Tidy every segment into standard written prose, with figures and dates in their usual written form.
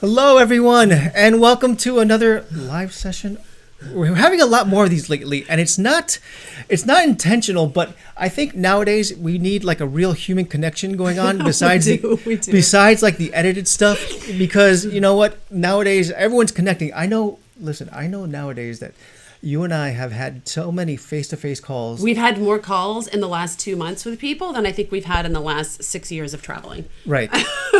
Hello, everyone, and welcome to another live session. We're having a lot more of these lately, and it's not intentional, but I think nowadays we need like a real human connection going on besides besides like the edited stuff, because you know what? Nowadays everyone's connecting. I know nowadays that you and I have had so many face-to-face calls. We've had more calls in the last 2 months with people than I think we've had in the last 6 years of traveling. Right,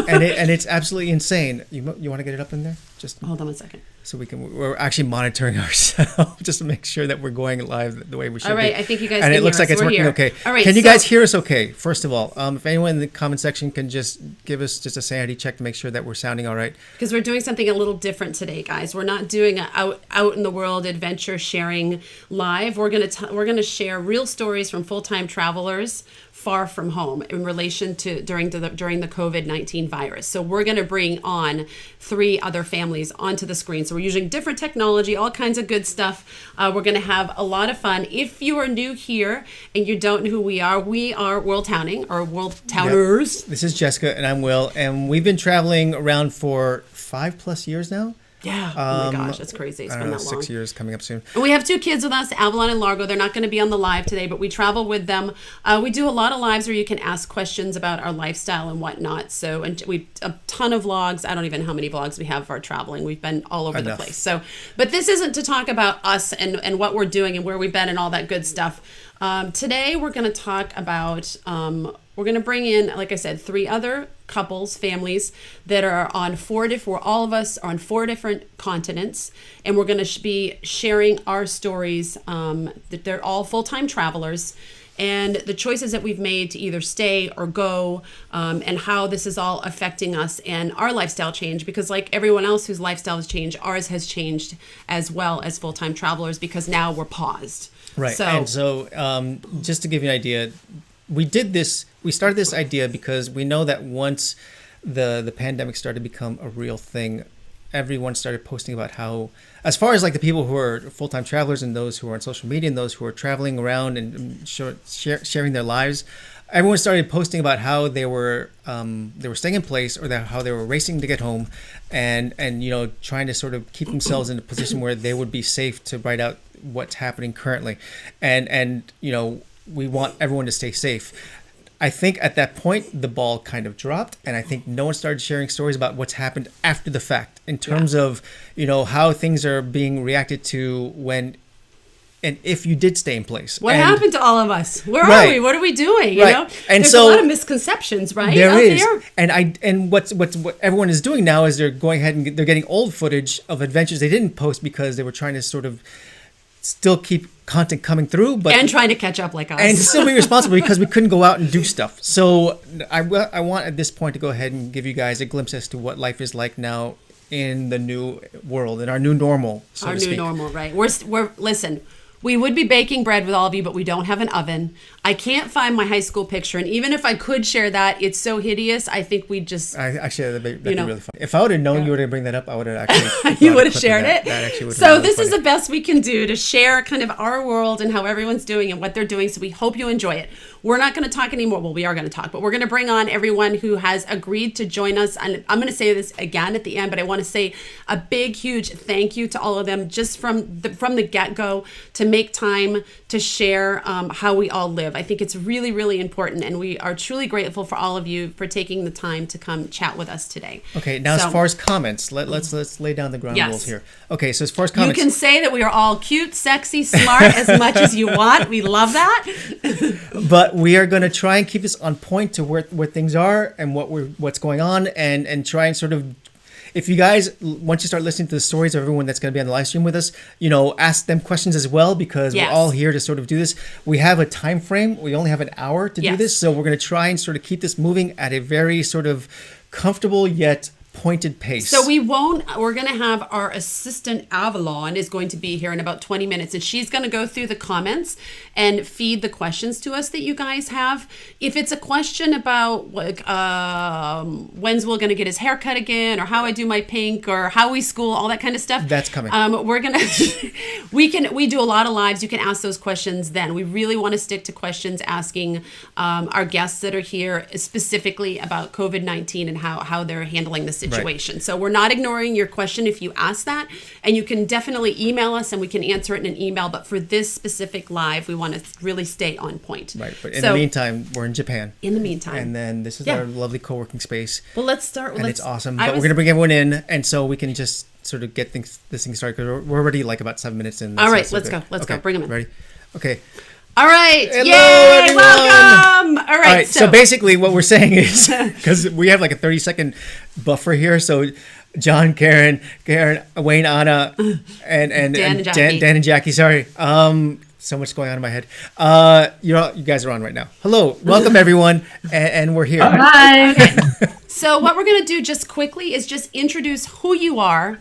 and it's absolutely insane. You want to get it up in there? Just hold on 1 second. So we're actually monitoring ourselves just to make sure that we're going live the way we should. All right, be. I think you guys and can it looks hear like us. it's We're working here. okay. All right, can you guys hear us okay? First of all, if anyone in the comment section can just give us just a sanity check to make sure that we're sounding all right. Because we're doing something a little different today, guys. We're not doing a out in the world adventure sharing live. We're gonna share real stories from full-time travelers far from home in relation to during the COVID-19 virus. So we're going to bring on 3 other families onto the screen. So we're using different technology, all kinds of good stuff. We're going to have a lot of fun. If you are new here and you don't know who we are World Towning or World Towners. Yep. This is Jessica and I'm Will, and we've been traveling around for 5+ years now. Yeah. Oh my gosh, that's crazy. It's been that long. 6 years coming up soon. And we have 2 kids with us, Avalon and Largo. They're not going to be on the live today, but we travel with them. We do a lot of lives where you can ask questions about our lifestyle and whatnot. So, and we a ton of vlogs. I don't even know how many vlogs we have of our traveling. We've been all over the place. So, but this isn't to talk about us and what we're doing and where we've been and all that good stuff. Today we're going to talk about, we're going to bring in, like I said, 3 other couples, families that are on 4 different, all of us are on 4 different continents, and we're going to be sharing our stories. That they're all full-time travelers, and the choices that we've made to either stay or go, and how this is all affecting us and our lifestyle change, because like everyone else whose lifestyle has changed, ours has changed as well as full-time travelers, because now we're paused. Right. So just to give you an idea, we started this idea because we know that once the pandemic started to become a real thing, everyone started posting about how, as far as like the people who are full-time travelers and those who are on social media and those who are traveling around and sharing their lives, everyone started posting about how they were staying in place, or how they were racing to get home, and trying to sort of keep themselves in a position where they would be safe to write out what's happening currently, and we want everyone to stay safe. I think at that point the ball kind of dropped, and I think no one started sharing stories about what's happened after the fact in terms of how things are being reacted to when and if you did stay in place. What happened to all of us? Where are we? What are we doing? You know, and there's so a lot of misconceptions, right? There out is, there. And what everyone is doing now is they're going ahead and they're getting old footage of adventures they didn't post because they were trying to sort of still keep content coming through, but and trying to catch up like us, and still be responsible because we couldn't go out and do stuff. So I want at this point to go ahead and give you guys a glimpse as to what life is like now in the new world, in our new normal. Our new normal, right? We're listen. We would be baking bread with all of you, but we don't have an oven. I can't find my high school picture, and even if I could share that, it's so hideous. I think we just actually that'd be really fun. If I would have known you were going to bring that up, I would have actually you would have shared it. That actually would. So this is the best we can do to share kind of our world and how everyone's doing and what they're doing. So we hope you enjoy it. We're not going to talk anymore. Well, we are going to talk, but we're going to bring on everyone who has agreed to join us. And I'm going to say this again at the end, but I want to say a big, huge thank you to all of them just from the get-go to make time to share how we all live. I think it's really, really important, and we are truly grateful for all of you for taking the time to come chat with us today. Okay, now as far as comments, let's lay down the ground rules here. Okay, so as far as comments, you can say that we are all cute, sexy, smart as much as you want. We love that. But we are going to try and keep this on point to where things are and what's going on, and try and sort of, if you guys, once you start listening to the stories of everyone that's going to be on the live stream with us, ask them questions as well, because we're all here to sort of do this. We have a time frame. We only have an hour to do this. So we're going to try and sort of keep this moving at a very sort of comfortable yet pointed pace. So we're going to have our assistant Avalon is going to be here in about 20 minutes, and she's going to go through the comments and feed the questions to us that you guys have. If it's a question about like when's Will going to get his hair cut again, or how I do my pink, or how we school, all that kind of stuff, that's coming. We're going to we do a lot of lives. You can ask those questions then. We really want to stick to questions asking our guests that are here specifically about COVID-19 and how they're handling the situation. situation. So we're not ignoring your question if you ask that, and you can definitely email us and we can answer it in an email. But for this specific live, we want to really stay on point. Right. But in the meantime, we're in Japan. In the meantime. And then this is our lovely co-working space. Well, let's start. And it's awesome. But we're going to bring everyone in, and so we can just sort of get this thing started, because we're already like about 7 minutes in. All right, let's go. Let's go. Bring them in. Ready? Okay. All right. Hello, yay, everyone. welcome. All right. So basically what we're saying is, because we have like a 30-second buffer here, so John, Karen, Wayne, Anna, and Dan and Jackie, sorry. So much going on in my head. You guys are on right now. Hello. Welcome, everyone. And we're here. Hi. Okay. So what we're going to do just quickly is just introduce who you are,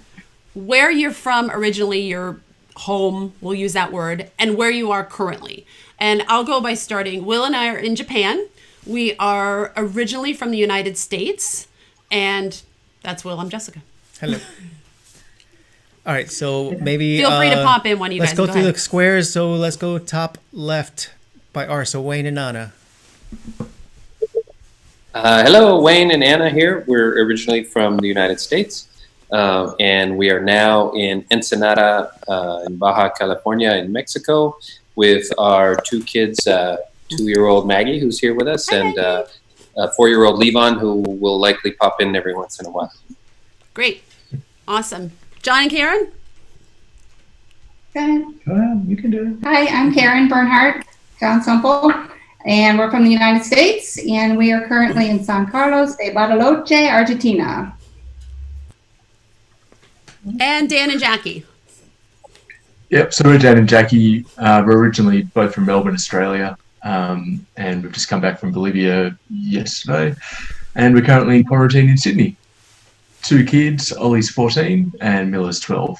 where you're from originally, your home, we'll use that word, and where you are currently. And I'll go by starting. Will and I are in Japan. We are originally from the United States, and that's Will. I'm Jessica. Hello. All right, so maybe feel free to pop in when you guys go through ahead. the squares. So let's go top left by R. So Wayne and Anna. Hello, Wayne and Anna here. We're originally from the United States. And we are now in Ensenada, in Baja California, in Mexico, with our two kids, 2-year-old Maggie, who's here with us, and a 4-year-old Levon, who will likely pop in every once in a while. Great. Awesome. John and Karen? Go ahead. Go ahead, you can do it. Hi, I'm Karen Bernhardt, John Semple, and we're from the United States, and we are currently in San Carlos de Bariloche, Argentina. And Dan and Jackie. Yep, so we're Dan and Jackie. We're originally both from Melbourne, Australia, and we've just come back from Bolivia yesterday, and we're currently in quarantine in Sydney. 2 kids, Ollie's 14 and Miller's 12.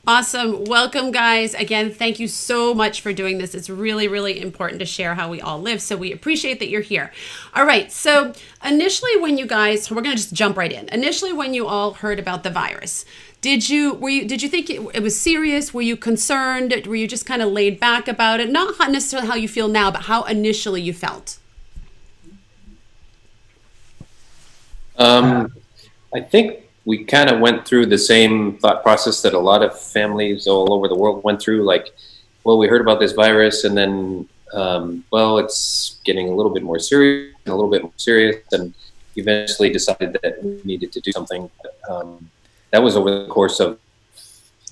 Awesome. Welcome, guys. Again, thank you so much for doing this. It's really, really important to share how we all live. So we appreciate that you're here. All right. So initially when you guys, we're going to just jump right in. Initially, when you all heard about the virus, did you think it was serious? Were you concerned? Were you just kind of laid back about it? Not necessarily how you feel now, but how initially you felt. I think we kind of went through the same thought process that a lot of families all over the world went through. Like, well, we heard about this virus, and then, well, it's getting a little bit more serious and a little bit more serious, and eventually decided that we needed to do something. That was over the course of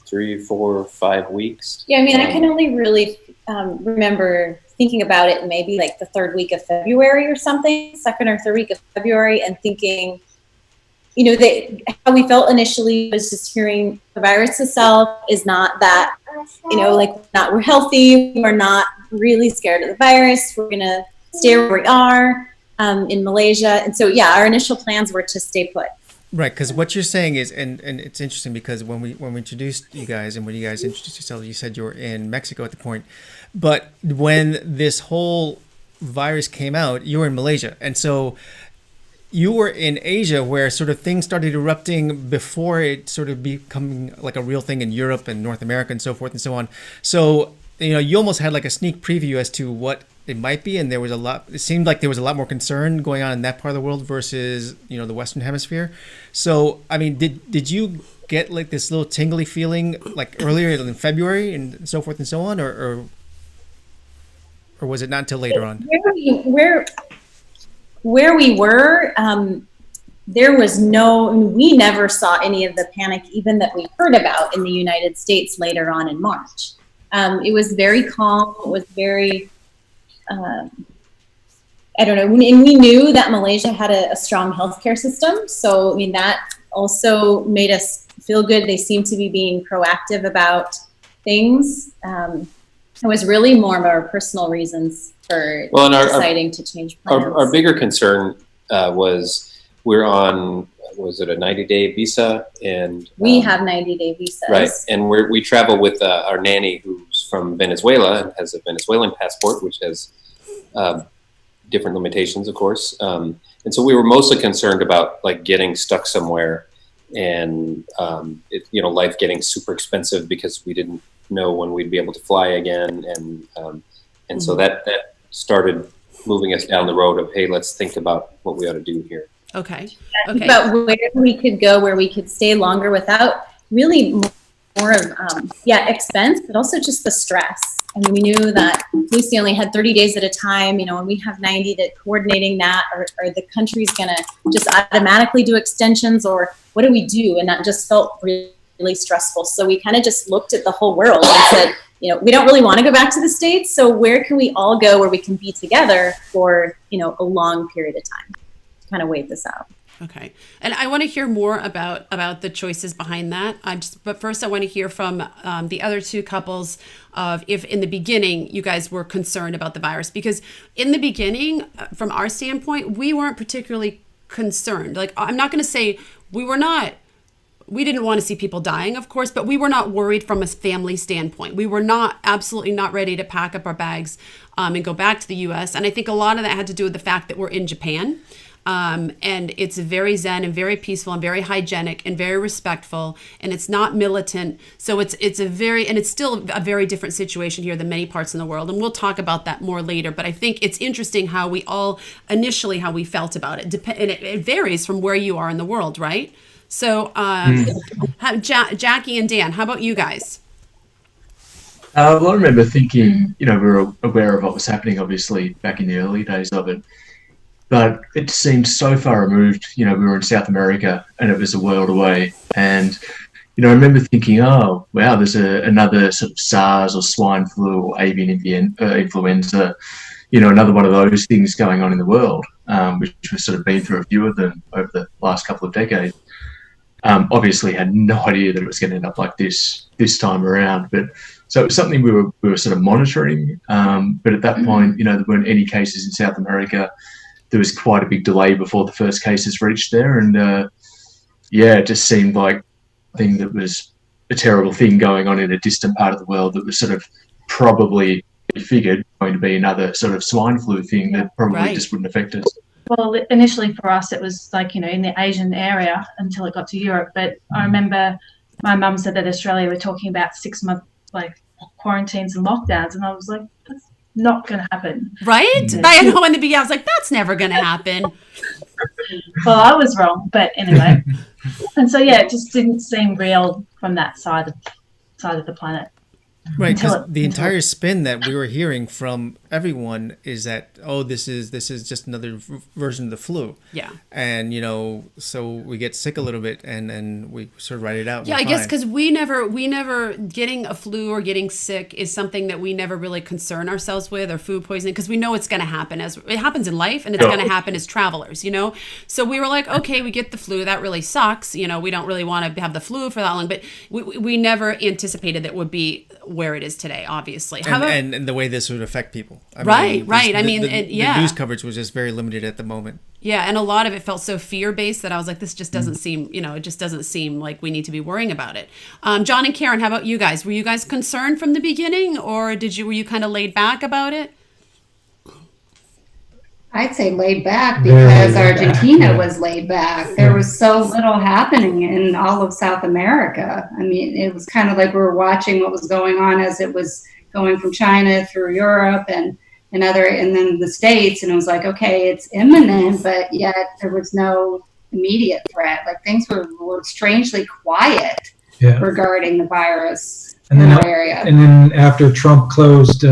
3, 4, 5 weeks. Yeah, I mean, I can only really remember thinking about it maybe like the 3rd week of February or something, 2nd or 3rd week of February, and thinking, you know, how we felt initially was just hearing the virus itself is not that, you know, like we're healthy, we're not really scared of the virus, we're going to stay where we are in Malaysia. And so, yeah, our initial plans were to stay put. Right, because what you're saying is, and it's interesting because when we introduced you guys and when you guys introduced yourselves, you said you were in Mexico at the point, but when this whole virus came out, you were in Malaysia, and so you were in Asia where sort of things started erupting before it sort of becoming like a real thing in Europe and North America and so forth and so on. So, you know, you almost had like a sneak preview as to what it might be, and it seemed like there was a lot more concern going on in that part of the world versus, you know, the Western Hemisphere. So, I mean, did you get like this little tingly feeling like earlier in February and so forth and so on, or was it not until later on? Where we were, there was we never saw any of the panic even that we heard about in the United States later on in March. It was very calm. It was very, I don't know. And we knew that Malaysia had a strong healthcare system. So, I mean, that also made us feel good. They seemed to be being proactive about things. It was really more of our personal reasons for deciding to change plans. Our bigger concern was we're on, was it a 90-day visa? And we have 90-day visas. Right, and we travel with our nanny who's from Venezuela and has a Venezuelan passport, which has different limitations, of course. And so we were mostly concerned about like getting stuck somewhere and life getting super expensive because we didn't know when we'd be able to fly again, and so that started moving us down the road of, hey, let's think about what we ought to do here. Okay. Okay. But where we could go, where we could stay longer without really more of, expense, but also just the stress. I mean, we knew that Lucy only had 30 days at a time, you know, and we have 90, that coordinating that, or the country's going to just automatically do extensions, or what do we do? And that just felt really stressful. So we kind of just looked at the whole world and said, you know, we don't really want to go back to the States. So where can we all go where we can be together for, you know, a long period of time to kind of wait this out. Okay. And I want to hear more about the choices behind that. But first I want to hear from the other two couples of if in the beginning you guys were concerned about the virus, because in the beginning, from our standpoint, we weren't particularly concerned. Like, I'm not going to say we didn't want to see people dying, of course, but we were not worried from a family standpoint. We were absolutely not ready to pack up our bags and go back to the US. And I think a lot of that had to do with the fact that we're in Japan. And it's very zen and very peaceful and very hygienic and very respectful, and it's not militant. So it's still a very different situation here than many parts in the world. And we'll talk about that more later. But I think it's interesting how we all initially, how we felt about it. And it varies from where you are in the world, right? So Jackie and Dan, how about you guys? Well, I remember thinking, you know, we were aware of what was happening, obviously, back in the early days of it. But it seemed so far removed. You know, we were in South America and it was a world away. And, you know, I remember thinking, oh, wow, there's another sort of SARS or swine flu or avian influenza, you know, another one of those things going on in the world, which we've sort of been through a few of them over the last couple of decades. Obviously had no idea that it was going to end up like this time around. But so it was something we were sort of monitoring. But at that point, you know, there weren't any cases in South America. There was quite a big delay before the first cases reached there. And, it just seemed like a thing that was a terrible thing going on in a distant part of the world that was sort of probably figured going to be another sort of swine flu thing that probably just wouldn't affect us. Well, initially for us, it was like, you know, in the Asian area until it got to Europe. But I remember my mum said that Australia were talking about 6-month like quarantines and lockdowns. And I was like, that's not going to happen. Right? I know in the beginning, I was like, that's never going to happen. Well, I was wrong, but anyway. And so, it just didn't seem real from that side of the planet. Right, because the entire spin that we were hearing from everyone is that, oh, this is just another version of the flu. Yeah. And, you know, so we get sick a little bit and then we sort of write it out. Yeah, I guess because we never getting a flu or getting sick is something that we never really concern ourselves with, or food poisoning, because we know it's going to happen, as it happens in life, and it's going to happen as travelers, you know? So we were like, okay, we get the flu. That really sucks. You know, we don't really want to have the flu for that long, but we never anticipated that would be where it is today, obviously. And the way this would affect people. Right. The The news coverage was just very limited at the moment. Yeah, and a lot of it felt so fear-based that I was like, this just doesn't seem, you know, it just doesn't seem like we need to be worrying about it. John and Karen, how about you guys? Were you guys concerned from the beginning, or were you kind of laid back about it? I'd say laid back because Argentina was laid back. There was so little happening in all of South America. I mean, it was kind of like we were watching what was going on as it was going from China through Europe and then the States. And it was like, okay, it's imminent, but yet there was no immediate threat. Like things were strangely quiet regarding the virus in our area. And then after Trump closed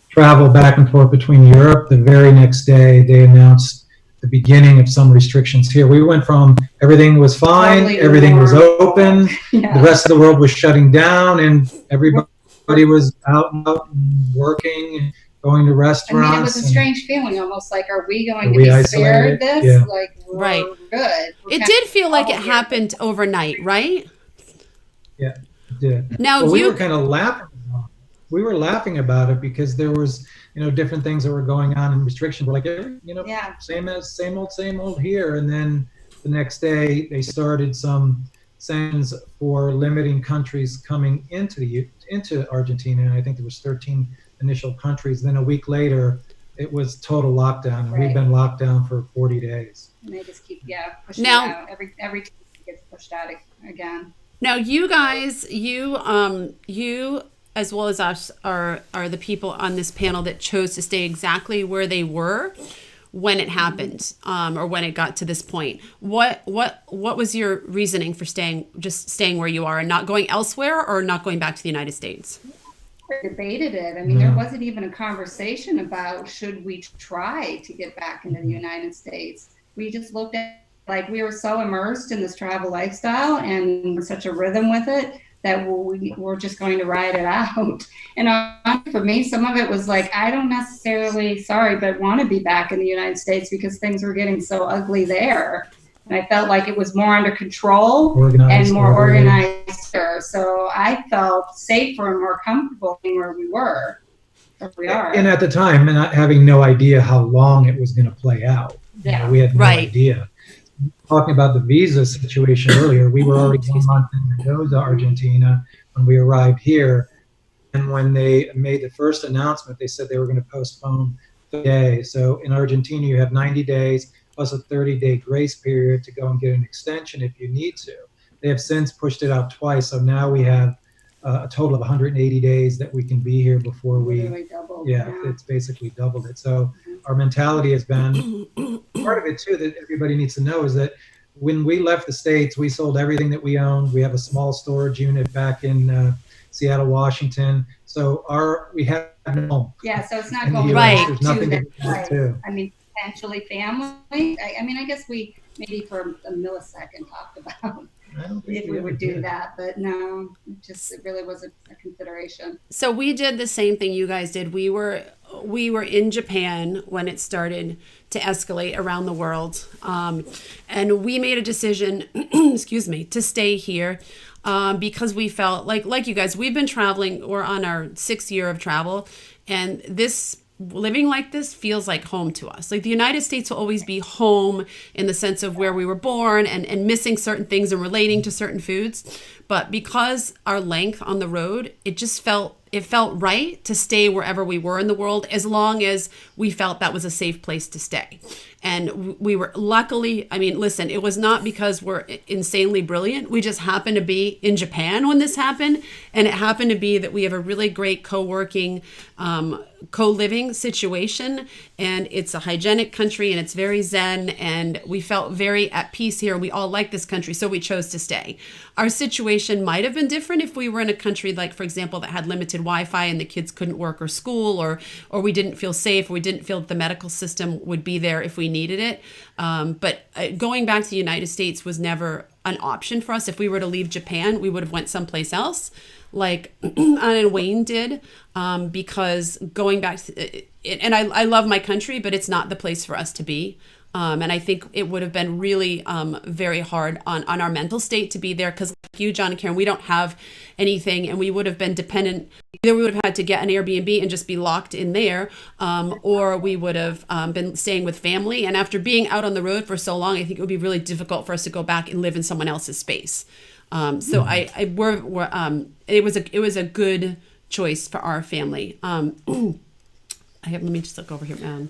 travel back and forth between Europe, the very next day they announced the beginning of some restrictions here. We went from everything was fine, everything was open, the rest of the world was shutting down, and everybody was out and working, going to restaurants. I mean, it was a strange feeling, almost like, are we going to be spared this? Yeah. Like, we're good. It did feel like it happened overnight, right? Yeah, it did. Now we were kind of laughing. We were laughing about it because there was, you know, different things that were going on in restrictions. We're like, same old here. And then the next day they started some sanctions for limiting countries coming into Argentina. And I think there was 13 initial countries. Then a week later, it was total lockdown. And we've been locked down for 40 days. And they just keep, pushing it out. Every time it gets pushed out again. Now, you guys, you as well as us are the people on this panel that chose to stay exactly where they were. when it happened, or when it got to this point. What was your reasoning for staying where you are and not going elsewhere or not going back to the United States? We debated it. I mean, there wasn't even a conversation about should we try to get back into the United States. We just looked at, like, we were so immersed in this travel lifestyle and we're such a rhythm with it that we were just going to ride it out. And for me, some of it was like, I don't necessarily, but want to be back in the United States because things were getting so ugly there. And I felt like it was more under control and more organized. So I felt safer and more comfortable being where we were. Where we are. And at the time, not having no idea how long it was going to play out. Yeah. You know, we had no idea. Talking about the visa situation earlier, we were already 1 month in Mendoza, Argentina, when we arrived here. And when they made the first announcement, they said they were going to postpone the day. So in Argentina, you have 90 days plus a 30-day grace period to go and get an extension if you need to. They have since pushed it out twice. So now we have a total of 180 days that we can be here before we, it's basically doubled it. So our mentality has been, part of it too that everybody needs to know is that when we left the States, we sold everything that we owned. We have a small storage unit back in Seattle, Washington. So we have no home. Yeah, so it's not going right. There's nothing to do. I mean, potentially family. I mean, I guess we maybe for a millisecond talked about if we would do that, but no, it really wasn't a consideration. So we did the same thing you guys did. We were in Japan when it started to escalate around the world, and we made a decision, to stay here because we felt like you guys. We've been traveling. We're on our 6th year of travel, and living like this feels like home to us. Like the United States will always be home in the sense of where we were born and missing certain things and relating to certain foods. But because our length on the road, it felt right to stay wherever we were in the world as long as we felt that was a safe place to stay. And we were luckily, I mean, listen, it was not because we're insanely brilliant. We just happened to be in Japan when this happened. And it happened to be that we have a really great co-working, co-living situation. And it's a hygienic country and it's very zen. And we felt very at peace here. We all like this country, so we chose to stay. Our situation might have been different if we were in a country like, for example, that had limited Wi-Fi and the kids couldn't work or school, or we didn't feel safe, or we didn't feel that the medical system would be there if we needed it. But going back to the United States was never an option for us. If we were to leave Japan, we would have went someplace else, like Anna and Wayne did, because going back to, and I love my country, but it's not the place for us to be. And I think it would have been really very hard on our mental state to be there because like you, John and Karen, we don't have anything and we would have been dependent. Either we would have had to get an Airbnb and just be locked in there, or we would have been staying with family. And after being out on the road for so long, I think it would be really difficult for us to go back and live in someone else's space. So it was a good choice for our family. Let me just look over here.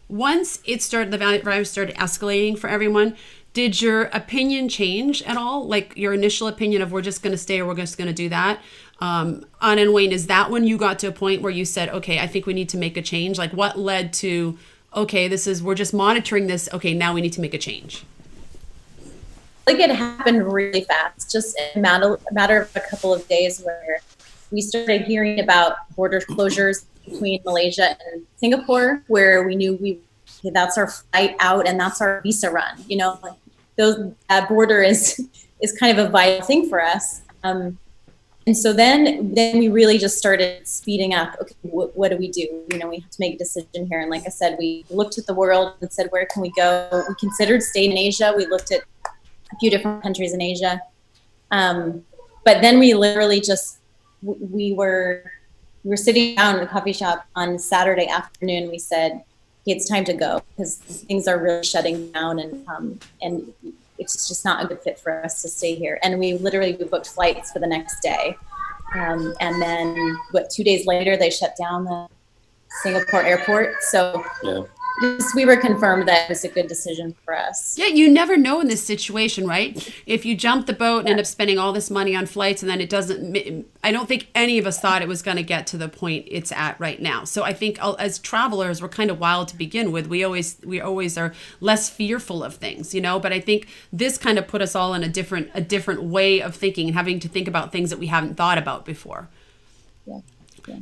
Once the virus started escalating for everyone, did your opinion change at all? Like your initial opinion of we're just going to stay or we're just going to do that? Anna and Wayne, is that when you got to a point where you said, okay, I think we need to make a change? Like what led to, okay, we're just monitoring this. Okay, now we need to make a change. Like it happened really fast, just a matter of a couple of days where we started hearing about border closures between Malaysia and Singapore, where we knew that's our flight out and that's our visa run. You know, that border is kind of a vital thing for us. And so then we really just started speeding up. Okay, what do we do? You know, we have to make a decision here. And like I said, we looked at the world and said, where can we go? We considered staying in Asia. We looked at a few different countries in Asia. But then we literally just, we were sitting down in a coffee shop on Saturday afternoon. We said, okay, it's time to go because things are really shutting down and it's just not a good fit for us to stay here. And we booked flights for the next day. And then 2 days later, they shut down the Singapore airport. So just we were confirmed that it was a good decision for us. Yeah, you never know in this situation, right? If you jump the boat and end up spending all this money on flights and then it doesn't, I don't think any of us thought it was going to get to the point it's at right now. So I think as travelers, we're kind of wild to begin with. We always are less fearful of things, you know, but I think this kind of put us all in a different way of thinking and having to think about things that we haven't thought about before. Yeah.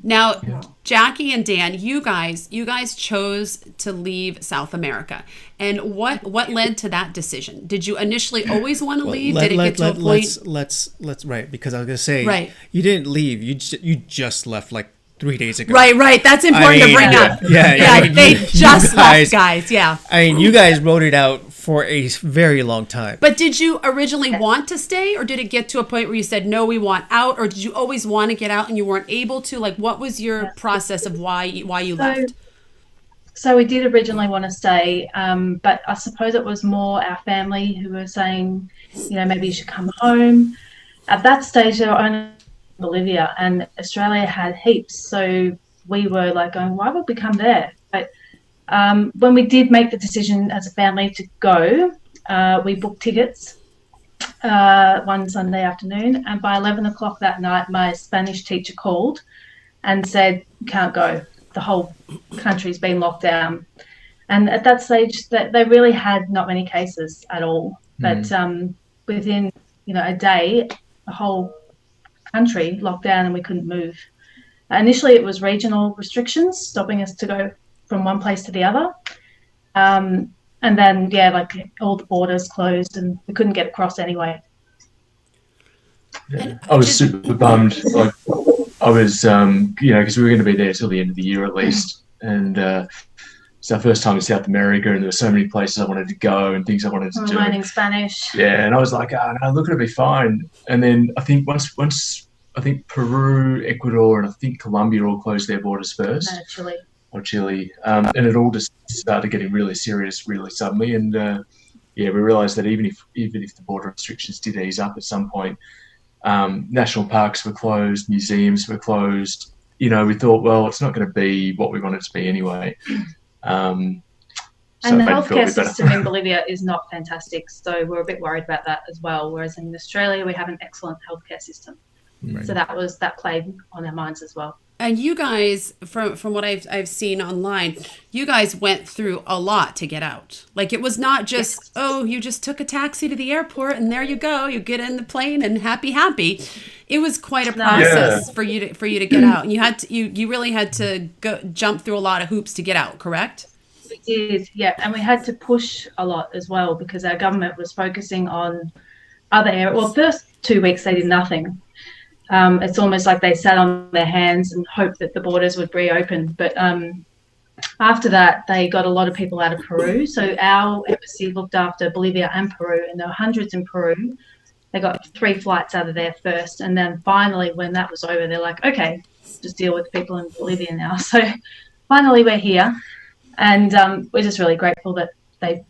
Now, Jackie and Dan, you guys chose to leave South America, and what led to that decision? Did you initially always want to leave? Did it get to a point? Let's right, because I was gonna say, right, you didn't leave. You just left like 3 days ago. Right. That's important to bring up. Yeah. They just left, guys. Yeah. I mean, you guys wrote it out for a very long time. But did you originally want to stay, or did it get to a point where you said, no, we want out, or did you always want to get out and you weren't able to? Like, what was your process of why you left? So we did originally want to stay, but I suppose it was more our family who were saying, you know, maybe you should come home. At that stage, they were only in Bolivia, and Australia had heaps. So we were like going, why would we come there? But when we did make the decision as a family to go, we booked tickets one Sunday afternoon, and by 11 o'clock that night, my Spanish teacher called and said, can't go. The whole country's been locked down. And at that stage, they really had not many cases at all. But within, you know, a day, the whole country locked down and we couldn't move. Initially, it was regional restrictions stopping us to go from one place to the other. And then, like all the borders closed and we couldn't get across anyway. Yeah. I was super bummed. Like, I was, because we were going to be there till the end of the year at least. And it's our first time in South America, and there were so many places I wanted to go and things I wanted to do. Learning Spanish. Yeah, and I was like, no, look, it'll be fine. And then I think once I think Peru, Ecuador, and I think Colombia all closed their borders first. Chile. And it all just started getting really serious really suddenly. And we realised that even if the border restrictions did ease up at some point, national parks were closed, museums were closed. You know, we thought, well, it's not going to be what we want it to be anyway. And the healthcare system in Bolivia is not fantastic, so we're a bit worried about that as well. Whereas in Australia, we have an excellent healthcare system. Right. So that played on our minds as well. And you guys, from what I've seen online, you guys went through a lot to get out. Like, it was not just, you just took a taxi to the airport and there you go, you get in the plane and happy. It was quite a process for you to get out, and you really had to jump through a lot of hoops to get out. Correct? We did, yeah, and we had to push a lot as well because our government was focusing on other areas. Well, first 2 weeks they did nothing. It's almost like they sat on their hands and hoped that the borders would reopen. But after that, they got a lot of people out of Peru. So our embassy looked after Bolivia and Peru, and there were hundreds in Peru. They got 3 flights out of there first. And then finally, when that was over, they're like, okay, just deal with people in Bolivia now. So finally, we're here. And we're just really grateful that that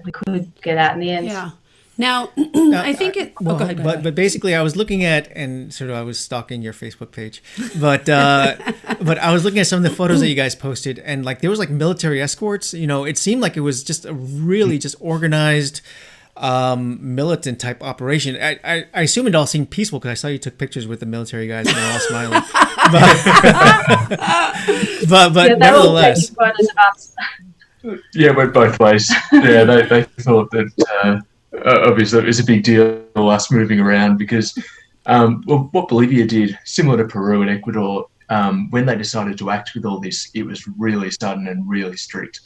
we could get out in the end. Yeah. Now, I think it. Go ahead. But basically, I was looking at, and sort of I was stalking your Facebook page, but I was looking at some of the photos that you guys posted, and like there was like military escorts. You know, it seemed like it was just a really just organized, militant type operation. I assume it all seemed peaceful because I saw you took pictures with the military guys and they're all smiling. but nevertheless. Yeah, went both ways. Yeah, they thought that. Obviously, it was a big deal us moving around because what Bolivia did, similar to Peru and Ecuador, when they decided to act with all this, it was really sudden and really strict.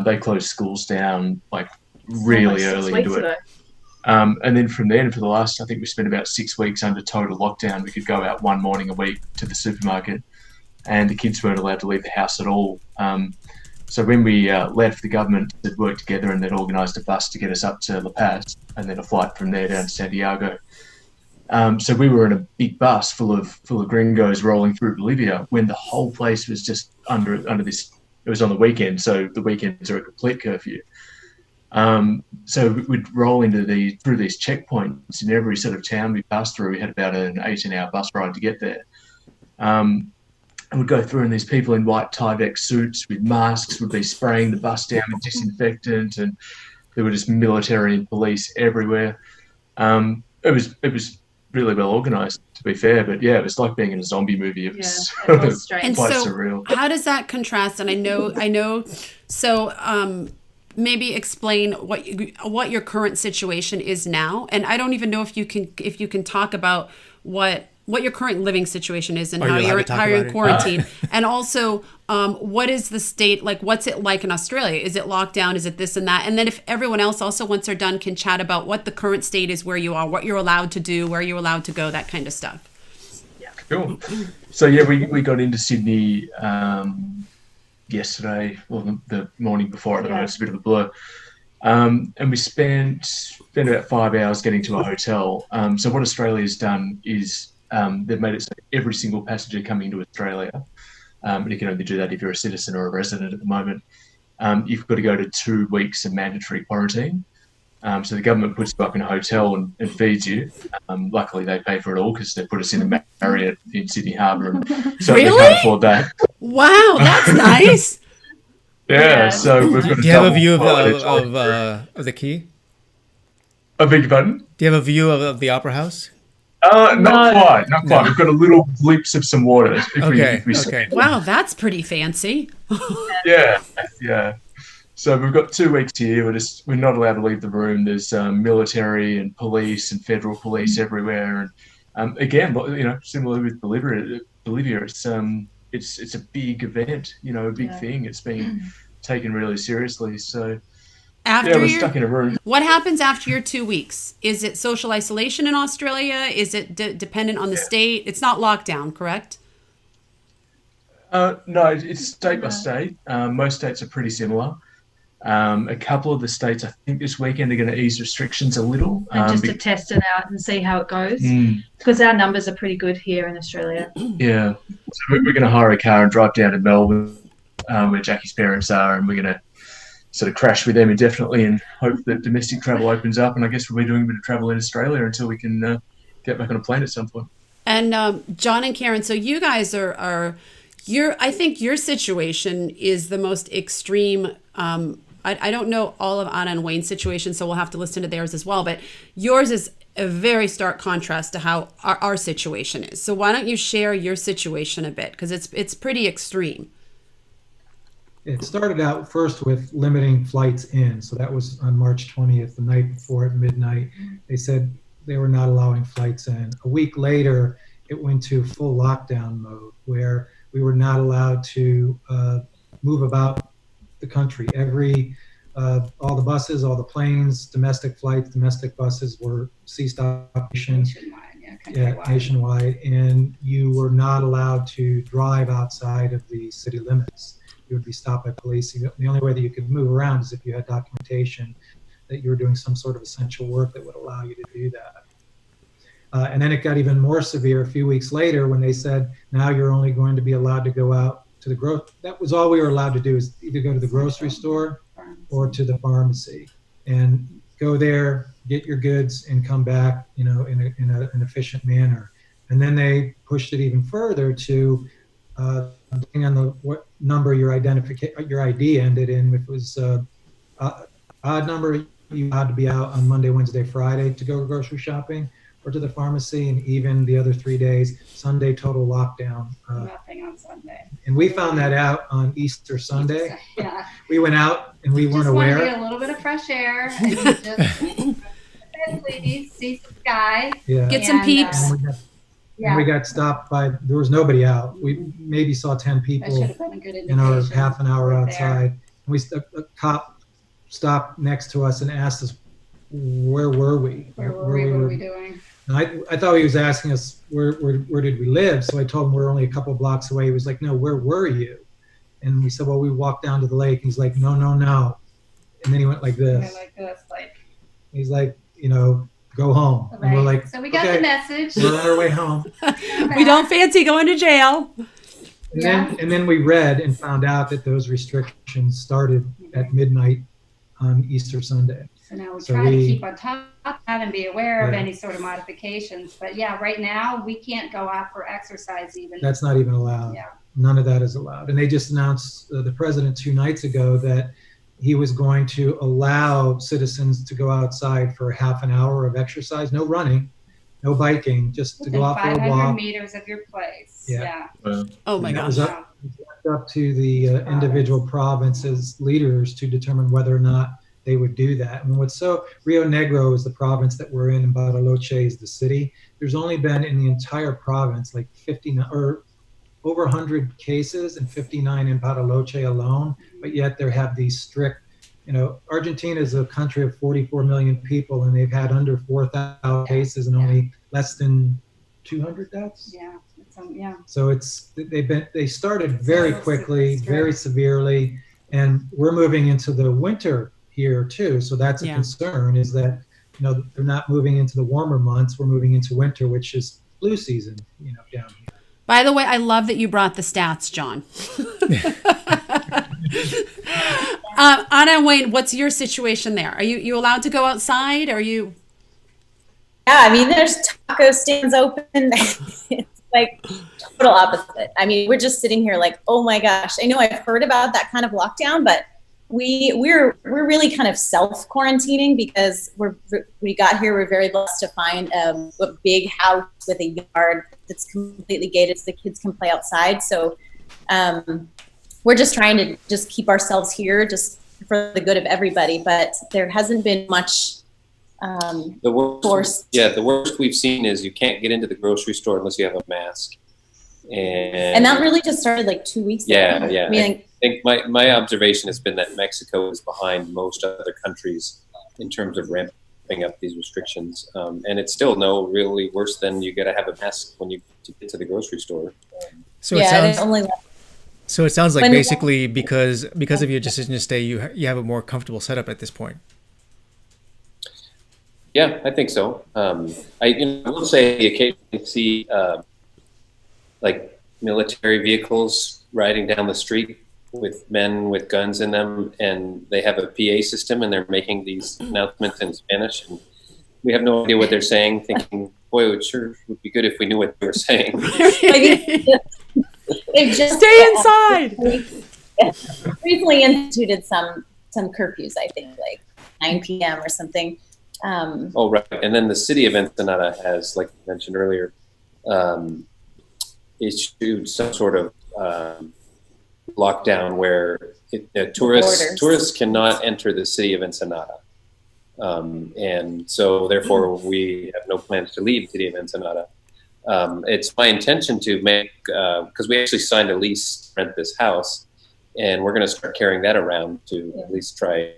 They closed schools down like really early into it. And then from then, for the last, I think we spent about 6 weeks under total lockdown. We could go out one morning a week to the supermarket, and the kids weren't allowed to leave the house at all. So when we left, the government had worked together and they'd organised a bus to get us up to La Paz and then a flight from there down to Santiago. So we were in a big bus full of gringos rolling through Bolivia when the whole place was just under this. It was on the weekend, so the weekends are a complete curfew. So we'd roll through these checkpoints in every sort of town we passed through. We had about an 18-hour bus ride to get there. and we'd go through, and these people in white Tyvek suits with masks would be spraying the bus down with disinfectant, and there were just military and police everywhere. It was really well organised, to be fair, but yeah, it was like being in a zombie movie. It was, it was strange. And quite so surreal. how does that contrast? And I know. So maybe explain what your current situation is now. And I don't even know if you can talk about what your current living situation is and how you're in quarantine. And also, what is the state like? What's it like in Australia? Is it lockdown? Is it this and that? And then if everyone else also, once they're done, can chat about what the current state is, where you are, what you're allowed to do, where you're allowed to go, that kind of stuff. Cool. So yeah, we got into Sydney yesterday, well, the morning before. I don't know, it's a bit of a blur. And we spent about 5 hours getting to a hotel. So what Australia's done is they've made it so every single passenger coming to Australia, and you can only do that if you're a citizen or a resident at the moment, you've got to go to 2 weeks of mandatory quarantine. So the government puts you up in a hotel and feeds you. Luckily, they pay for it all because they put us in a Marriott in Sydney Harbour, and so we can't afford that. Wow, that's nice. Yeah, so we've got. Do you have a view of the Quay? I beg your pardon? Do you have a view of the Opera House? Not quite. We've got a little glimpse of some water. If we Okay. Wow, that's pretty fancy. Yeah. So we've got 2 weeks here. We're not allowed to leave the room. There's military and police and federal police everywhere. And again, similar with Bolivia, it's a big event. A big thing. It's being taken really seriously. So we're stuck in a room. What happens after your 2 weeks? Is it social isolation in Australia? Is it dependent on the state? It's not lockdown, correct? No, it's state by state. Most states are pretty similar. A couple of the states, I think this weekend, are going to ease restrictions a little. And just to test it out and see how it goes. Because our numbers are pretty good here in Australia. Yeah. So we're going to hire a car and drive down to Melbourne, where Jackie's parents are, and we're going to sort of crash with them indefinitely and hope that domestic travel opens up. And I guess we'll be doing a bit of travel in Australia until we can get back on a plane at some point. And John and Karen, so you guys are I think your situation is the most extreme. I don't know all of Anna and Wayne's situation, so we'll have to listen to theirs as well. But yours is a very stark contrast to how our situation is. So why don't you share your situation a bit? Because it's pretty extreme. It started out first with limiting flights in. So that was on March 20th, the night before at midnight. They said they were not allowing flights in. A week later, it went to full lockdown mode where we were not allowed to move about the country. All the buses, all the planes, domestic flights, domestic buses were ceased operations. Nationwide. And you were not allowed to drive outside of the city limits. You would be stopped by police. The only way that you could move around is if you had documentation that you were doing some sort of essential work that would allow you to do that. And then it got even more severe a few weeks later when they said, now you're only going to be allowed to go out to the that was all we were allowed to do, is either go to the grocery store or to the pharmacy and go there, get your goods, and come back, in an efficient manner. And then they pushed it even further to, depending on what number your ID ended in. If it was odd number, you had to be out on Monday, Wednesday, Friday to go grocery shopping or to the pharmacy, and even the other 3 days, Sunday total lockdown. Nothing on Sunday. And we found that out on Easter Sunday. Yeah. We went out and we weren't aware. Just want to get a little bit of fresh air and just please see some sky. Yeah. Get some peeps. And we got stopped by, there was nobody out. We maybe saw 10 people in our half an hour outside. And a cop stopped next to us and asked us, where were we? What were we doing? And I thought he was asking us where did we live? So I told him we're only a couple blocks away. He was like, no, where were you? And we said, well, we walked down to the lake. He's like, no. And then he went like this. He's like, go home. Right. And we're like, so we got the message. We're on our way home. We don't fancy going to jail. And then we read and found out that those restrictions started at midnight on Easter Sunday. So now we try to keep on top of that and be aware of any sort of modifications. But right now we can't go out for exercise even. That's not even allowed. Yeah. none of that is allowed. And they just announced, the president 2 nights ago, that he was going to allow citizens to go outside for half an hour of exercise, no running, no biking, just to go out for a 500 walk. meters of your place. Yeah. Oh my And that gosh. was up to the individual provinces' leaders to determine whether or not they would do that. And what's so, Rio Negro is the province that we're in, and Bariloche is the city. There's only been in the entire province like 59 or over 100 cases, and 59 in Bariloche alone, but yet there have these strict, Argentina is a country of 44 million people, and they've had under 4,000 cases and only less than 200 deaths. Yeah. So they started very quickly, very severely, and we're moving into the winter here too. So that's a concern, is that they're not moving into the warmer months. We're moving into winter, which is flu season, down here. By the way, I love that you brought the stats, John. Anna and Wayne, what's your situation there? Are you allowed to go outside? Are you? Yeah, I mean, there's taco stands open. It's like total opposite. I mean, we're just sitting here like, oh my gosh. I know I've heard about that kind of lockdown, but we're really kind of self-quarantining because we got here. We're very blessed to find a big house with a yard that's completely gated so the kids can play outside. So we're just trying to just keep ourselves here just for the good of everybody. But there hasn't been much the worst we've seen is you can't get into the grocery store unless you have a mask. And that really just started like 2 weeks ago. Yeah. I mean, I think my observation has been that Mexico is behind most other countries in terms of ramping up these restrictions. And it's still really worse than you got to have a mask when you get to the grocery store. So it sounds like basically because of your decision to stay, you have a more comfortable setup at this point. Yeah, I think so. I will say you occasionally see like military vehicles riding down the street with men with guns in them, and they have a PA system, and they're making these announcements in Spanish, and we have no idea what they're saying, thinking, boy, it sure would be good if we knew what they were saying. Stay inside. Recently instituted some curfews, I think, like 9 p.m. or something. Oh, right. And then the city of Ensenada has, like you mentioned earlier, issued some sort of lockdown where tourists cannot enter the city of Ensenada. And so therefore we have no plans to leave the city of Ensenada. It's my intention to make, because we actually signed a lease to rent this house, and we're going to start carrying that around to at least try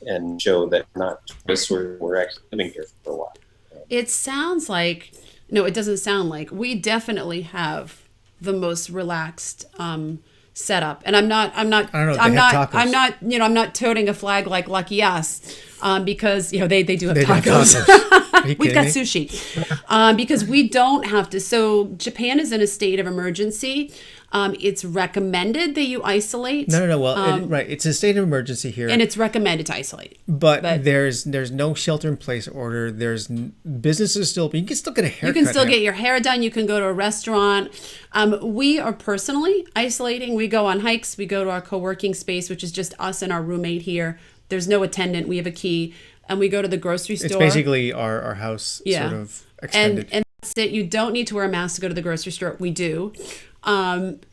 and show that not tourists, we're actually living here for a while. It sounds like, no, it doesn't sound like, we definitely have the most relaxed setup. And I'm not toting a flag like lucky us, because they do have tacos. We've got sushi, because we don't have to. So Japan is in a state of emergency. It's recommended that you isolate. No. Well, right. It's a state of emergency here, and it's recommended to isolate. But there's no shelter-in-place order. There's businesses still, but you can still get a haircut. You can still get your hair done. You can go to a restaurant. We are personally isolating. We go on hikes. We go to our co-working space, which is just us and our roommate here. There's no attendant. We have a key, and we go to the grocery store. It's basically our house, sort of extended. And that's it. You don't need to wear a mask to go to the grocery store. We do.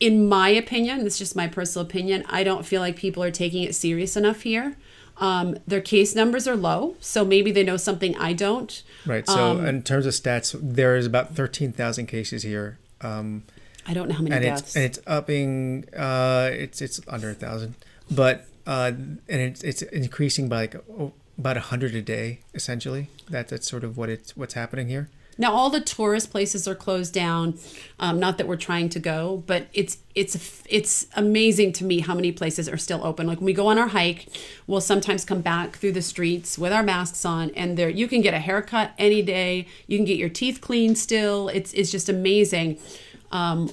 In my opinion, this is just my personal opinion, I don't feel like people are taking it serious enough here. Their case numbers are low, so maybe they know something I don't. Right. So in terms of stats, there is about 13,000 cases here. I don't know how many deaths. It's upping. It's under 1,000, but and it's increasing by about 100 a day, essentially. That's sort of what's happening here. Now, all the tourist places are closed down. Not that we're trying to go, but it's amazing to me how many places are still open. Like when we go on our hike, we'll sometimes come back through the streets with our masks on, and there you can get a haircut any day. You can get your teeth cleaned still. It's just amazing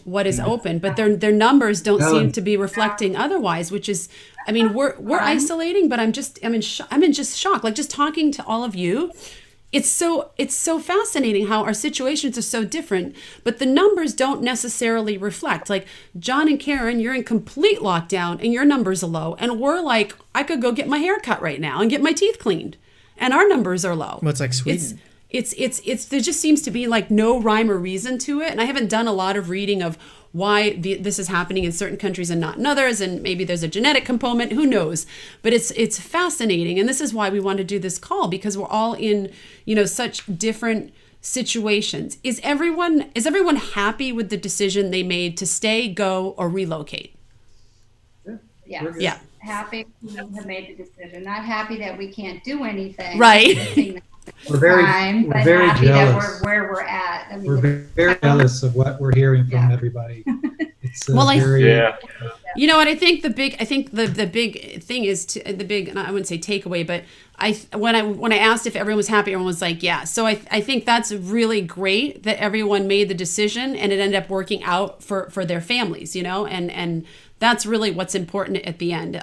what is open, but their numbers don't seem to be reflecting otherwise. Which is, I mean, we're isolating, but I'm in just shock. Like just talking to all of you. it's so fascinating how our situations are so different, but the numbers don't necessarily reflect. Like John and Karen, you're in complete lockdown and your numbers are low, and we're like, I could go get my hair cut right now and get my teeth cleaned, and our numbers are low. Well, it's like Sweden. It's there just seems to be like no rhyme or reason to it, and I haven't done a lot of reading of why this is happening in certain countries and not in others, and maybe there's a genetic component, who knows. But it's fascinating, and this is why we want to do this call, because we're all in, you know, such different situations. Is everyone happy with the decision they made to stay, go, or relocate? Yeah. Yeah. Happy we have made the decision. Not happy that we can't do anything. Right. We're very happy jealous. that we're where we're at. I mean, We're very jealous of what we're hearing from everybody. It's you know what, I think the big thing is I wouldn't say takeaway, but when I asked if everyone was happy, everyone was like, yeah. So I think that's really great that everyone made the decision and it ended up working out for their families, you know, and that's really what's important at the end.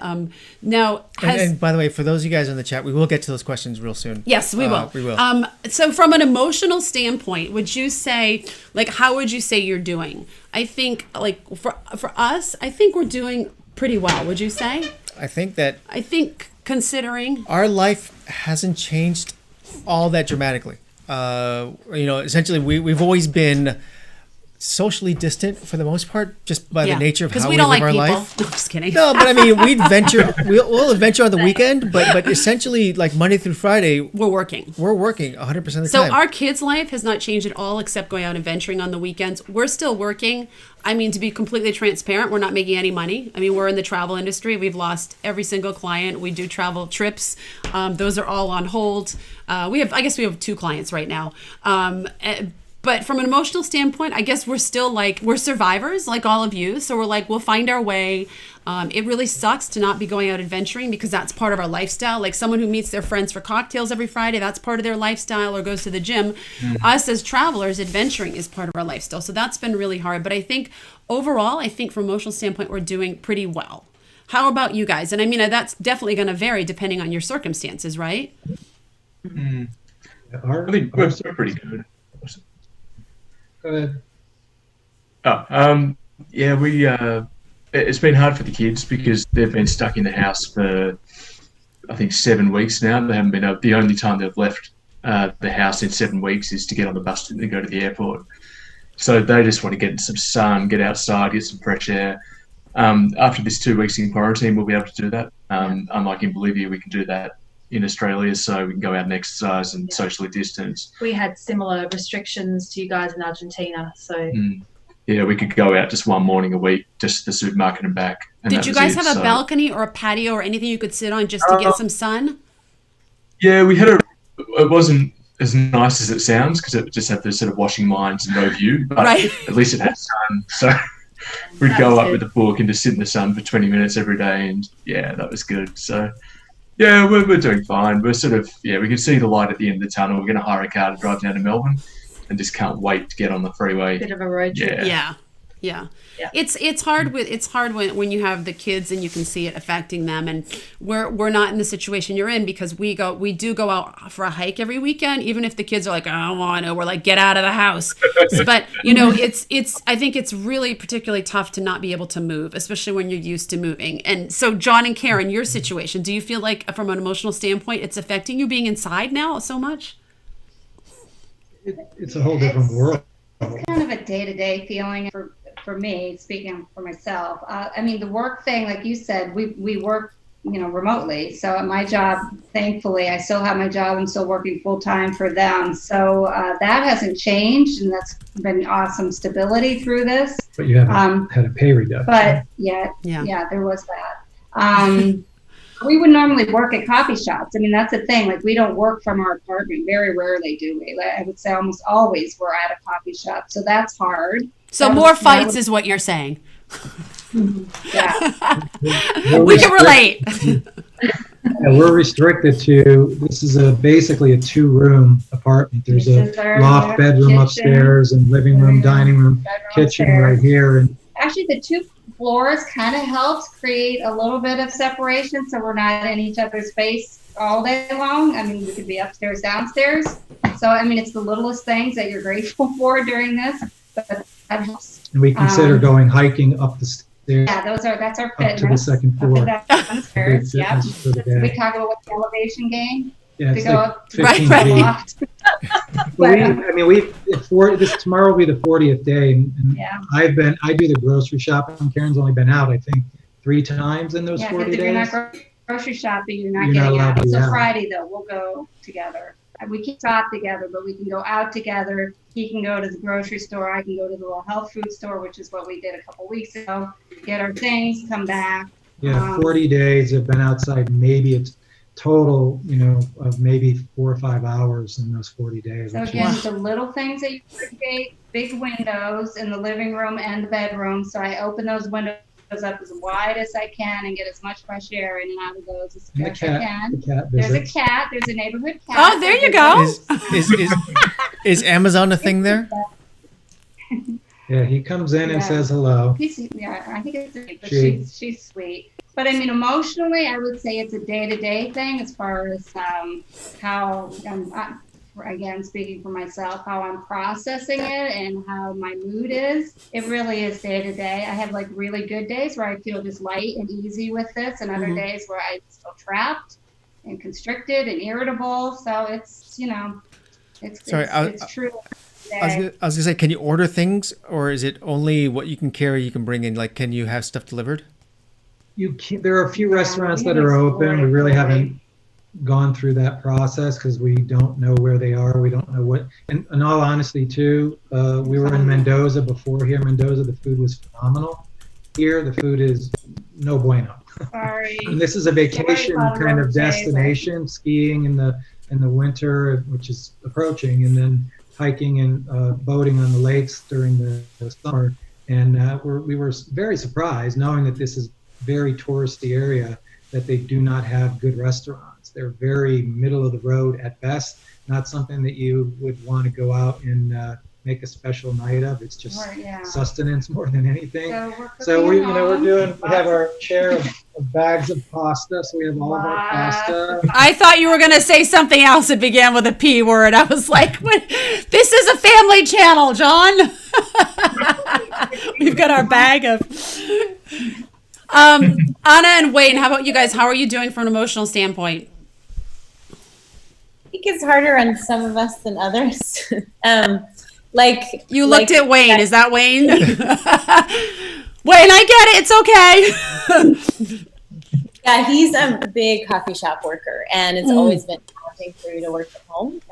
Now, and by the way, for those of you guys in the chat, we will get to those questions real soon. Yes, we will. We will. So from an emotional standpoint, would you say, like, how would you say you're doing? I think, like, for us, I think we're doing pretty well. Would you say? I think considering our life hasn't changed all that dramatically. You know, essentially, we've always been socially distant for the most part, just by the nature of how we live our life. No, just kidding. No, but I mean, we'll adventure on the weekend, but essentially, like Monday through Friday, we're working. We're working 100% of the time. So our kids' life has not changed at all, except going out and venturing on the weekends. We're still working. I mean, to be completely transparent, we're not making any money. I mean, we're in the travel industry. We've lost every single client. We do travel trips. Those are all on hold. I guess we have 2 clients right now. But from an emotional standpoint, I guess we're still we're survivors like all of you. So we're like, we'll find our way. It really sucks to not be going out adventuring because that's part of our lifestyle. Like someone who meets their friends for cocktails every Friday, that's part of their lifestyle, or goes to the gym. Us as travelers, adventuring is part of our lifestyle. So that's been really hard. But I think overall, from an emotional standpoint, we're doing pretty well. How about you guys? And I mean, that's definitely going to vary depending on your circumstances, right? I think we're still pretty good. Go ahead. It's been hard for the kids because they've been stuck in the house for, I think, 7 weeks now. They haven't been able, the only time they've left the house in 7 weeks is to get on the bus to go to the airport. So they just want to get some sun, get outside, get some fresh air. After this 2 weeks in quarantine, we'll be able to do that. Unlike in Bolivia, we can do that in Australia, so we can go out and exercise and socially distance. We had similar restrictions to you guys in Argentina, so yeah, we could go out just one morning a week, just to the supermarket and back. And did you guys have a balcony or a patio or anything you could sit on just to get some sun? Yeah, we had it wasn't as nice as it sounds because it just had the sort of washing lines and no view, but at least it had sun. So we'd go up with a book and just sit in the sun for 20 minutes every day, and yeah, that was good. So yeah, we're doing fine. We're sort of, we can see the light at the end of the tunnel. We're going to hire a car to drive down to Melbourne and just can't wait to get on the freeway. Bit of a road trip. Yeah. It's hard when you have the kids and you can see it affecting them, and we're not in the situation you're in because we do go out for a hike every weekend, even if the kids are like, I don't want to, we're like, get out of the house. But you know, I think it's really particularly tough to not be able to move, especially when you're used to moving. And so John and Karen, your situation, do you feel like from an emotional standpoint it's affecting you being inside now so much? It's a whole different world. It's kind of a day-to-day feeling for me, speaking for myself. I mean, the work thing, like you said, we work, remotely. So at my job, thankfully, I still have my job. I'm still working full-time for them. So that hasn't changed, and that's been awesome stability through this. But you haven't had a pay reduction. But yeah, there was that. We would normally work at coffee shops. I mean, that's the thing. Like, we don't work from our apartment. Very rarely do we. I would say almost always we're at a coffee shop. So that's hard. So more fights is what you're saying. Yeah. We can relate. Yeah, we're restricted to, this is basically a 2-room apartment. There's a loft bedroom upstairs and living room, dining room, kitchen right here. And actually, the 2 floors kind of helps create a little bit of separation so we're not in each other's face all day long. I mean, we could be upstairs, downstairs. So, I mean, it's the littlest things that you're grateful for during this, but that helps. And we consider going hiking up the stairs. Yeah, that's our fitness. Up to the second floor. Up and down the stairs. Yep. For the day. We talk about what's the elevation gain. Yeah, To it's go like up 15 Right, feet. right. This tomorrow will be the 40th day, and Yeah. I do the grocery shopping. Karen's only been out, I think, 3 times in those Yeah, 40 because if you're days. not grocery shopping, you're not You're not getting allowed out. to be So out. Friday, though, we'll go together. We can shop together, but we can go out together. He can go to the grocery store. I can go to the little health food store, which is what we did a couple weeks ago. Get our things, come back. Yeah, 40 days. I've been outside. Maybe it's total, of maybe 4 or 5 hours in those 40 days. So which again, is- the little things that you appreciate, big windows in the living room and the bedroom. So I open those windows up as wide as I can and get as much fresh air in and out of those as and the best I cat, can. the cat There's a visits. cat. There's a neighborhood cat. Oh, there you go. Is Amazon a thing there? Yeah, he comes in and Yeah. says hello. Yeah, I think it's but She- she's sweet. But I mean, emotionally, I would say it's a day-to-day thing as far as how again, speaking for myself, how I'm processing it and how my mood is. It really is day-to-day. I have like really good days where I feel just light and easy with this, and other days where I feel trapped and constricted and irritable. So it's Sorry, it's true. I was gonna say, can you order things, or is it only what you can carry you can bring in? Like, can you have stuff delivered? There are a few restaurants that are open. We really haven't gone through that process because we don't know where they are. We don't know what. And in all honesty, too, we were in Mendoza before here. Mendoza, the food was phenomenal. Here, the food is no bueno. Sorry. And this is a vacation kind of destination, skiing in the winter, which is approaching, and then hiking and boating on the lakes during the summer. And we were very surprised knowing that this is very touristy area, that they do not have good restaurants. They're very middle of the road at best, not something that you would want to go out and make a special night of. It's just sustenance more than anything. So we have our share of bags of pasta. So we have all of our pasta. I thought you were going to say something else that began with a P word. I was like, what? This is a family channel, John. We've got our bag of... Anna and Wayne, how about you guys? How are you doing from an emotional standpoint? I think it's harder on some of us than others. You looked at Wayne. Is that Wayne? Wayne, I get it. It's okay. Yeah, he's a big coffee shop worker, and it's always been challenging for you to work at home.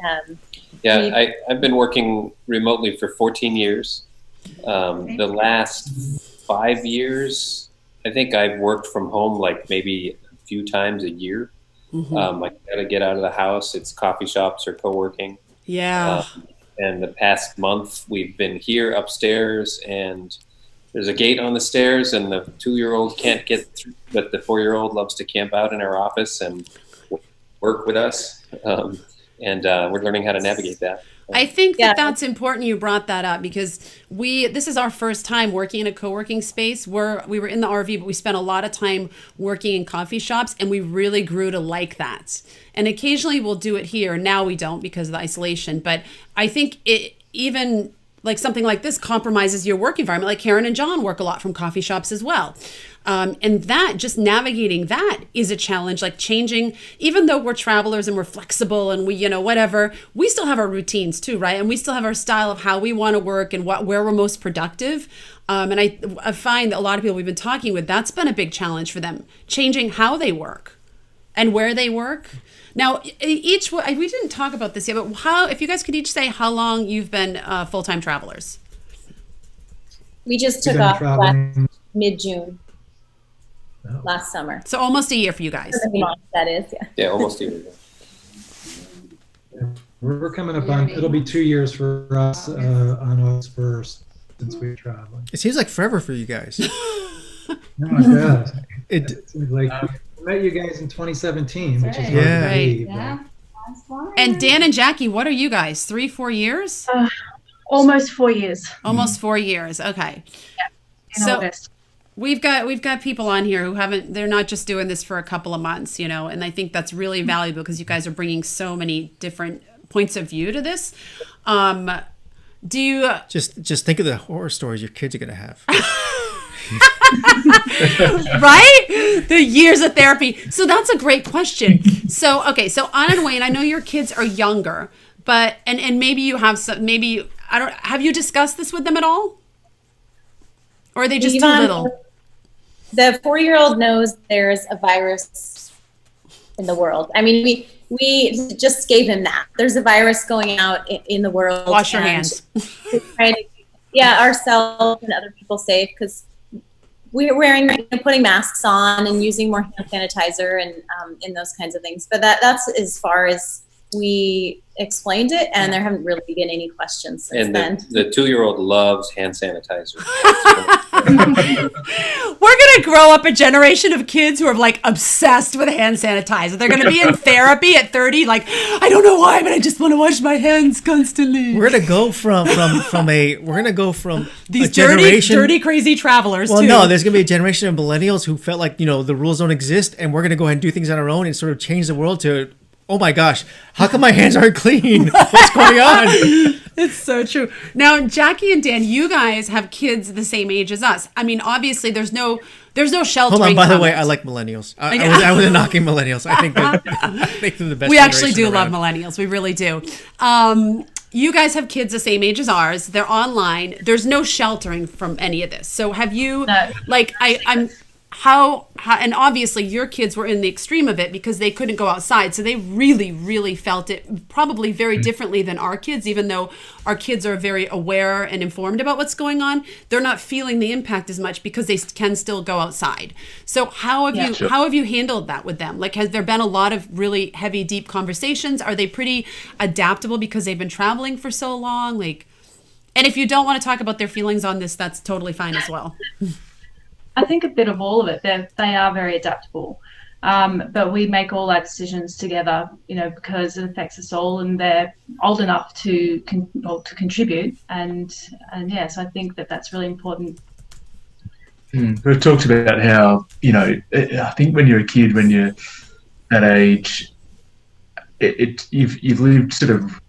I've been working remotely for 14 years. The last 5 years, I think I've worked from home like maybe a few times a year. I gotta get out of the house. It's coffee shops or co-working. Yeah. And the past month we've been here upstairs, and there's a gate on the stairs, and the 2-year-old can't get through, but the 4-year-old loves to camp out in our office and work with us. And we're learning how to navigate that. I think that's important you brought that up, because this is our first time working in a co-working space. We were in the RV, but we spent a lot of time working in coffee shops, and we really grew to like that. And occasionally we'll do it here. Now we don't because of the isolation. But I think even like something like this compromises your work environment. Like Karen and John work a lot from coffee shops as well. And that, just navigating that is a challenge, like changing, even though we're travelers and we're flexible and we, whatever, we still have our routines too, right? And we still have our style of how we want to work and where we're most productive. And I find that a lot of people we've been talking with, that's been a big challenge for them, changing how they work and where they work. Now, we didn't talk about this yet, but if you guys could each say how long you've been full-time travelers. We just took off mid-June. Last summer. So almost a year for you guys. That is, yeah. Yeah, almost a year. We're coming up on, it'll be 2 years for us on August 1st since we're traveling. It seems like forever for you guys. No, it does. It seems like we met you guys in 2017, which is hard Yeah. to believe. Yeah. And Dan and Jackie, what are you guys? 3-4 years? Almost 4 years. Almost 4 years. Okay. In So August. we've got people on here who they're not just doing this for a couple of months, and I think that's really valuable because you guys are bringing so many different points of view to this. Do you just think of the horror stories your kids are going to have? Right? The years of therapy. So that's a great question. So, okay. So Anna and Wayne, I know your kids are younger, but, and maybe you have some, have you discussed this with them at all? Or are they just too little? The 4-year-old knows there's a virus in the world. I mean, we just gave him that. There's a virus going out in the world. Wash your hands. To try to, ourselves and other people safe, because we're putting masks on and using more hand sanitizer and those kinds of things. But that's as far as we explained it, and there haven't really been any questions since then. The 2-year-old loves hand sanitizer. We're gonna grow up a generation of kids who are like obsessed with hand sanitizer. They're gonna be in therapy at 30, like, I don't know why, but I just want to wash my hands constantly. We're gonna go from these a generation, dirty, crazy travelers. Well, too. no, there's gonna be a generation of millennials who felt like the rules don't exist, and we're gonna go ahead and do things on our own and sort of change the world to, oh my gosh, how come my hands aren't clean? What's going on? It's so true. Now, Jackie and Dan, you guys have kids the same age as us. I mean, obviously, there's no sheltering. Hold on, by the way, I like millennials. I wasn't knocking millennials. I think they're the best. We actually do around. love millennials. We really do. You guys have kids the same age as ours. They're online. There's no sheltering from any of this. So have you, no. How, and obviously your kids were in the extreme of it because they couldn't go outside. So they really, really felt it probably very differently than our kids, even though our kids are very aware and informed about what's going on. They're not feeling the impact as much because they can still go outside. So how have you handled that with them? Like, has there been a lot of really heavy, deep conversations? Are they pretty adaptable because they've been traveling for so long? And if you don't want to talk about their feelings on this, that's totally fine as well. I think a bit of all of it. They are very adaptable, but we make all our decisions together, because it affects us all, and they're old enough to contribute, and so I think that that's really important. We've talked about how I think when you're a kid, when you're that age, you've lived sort of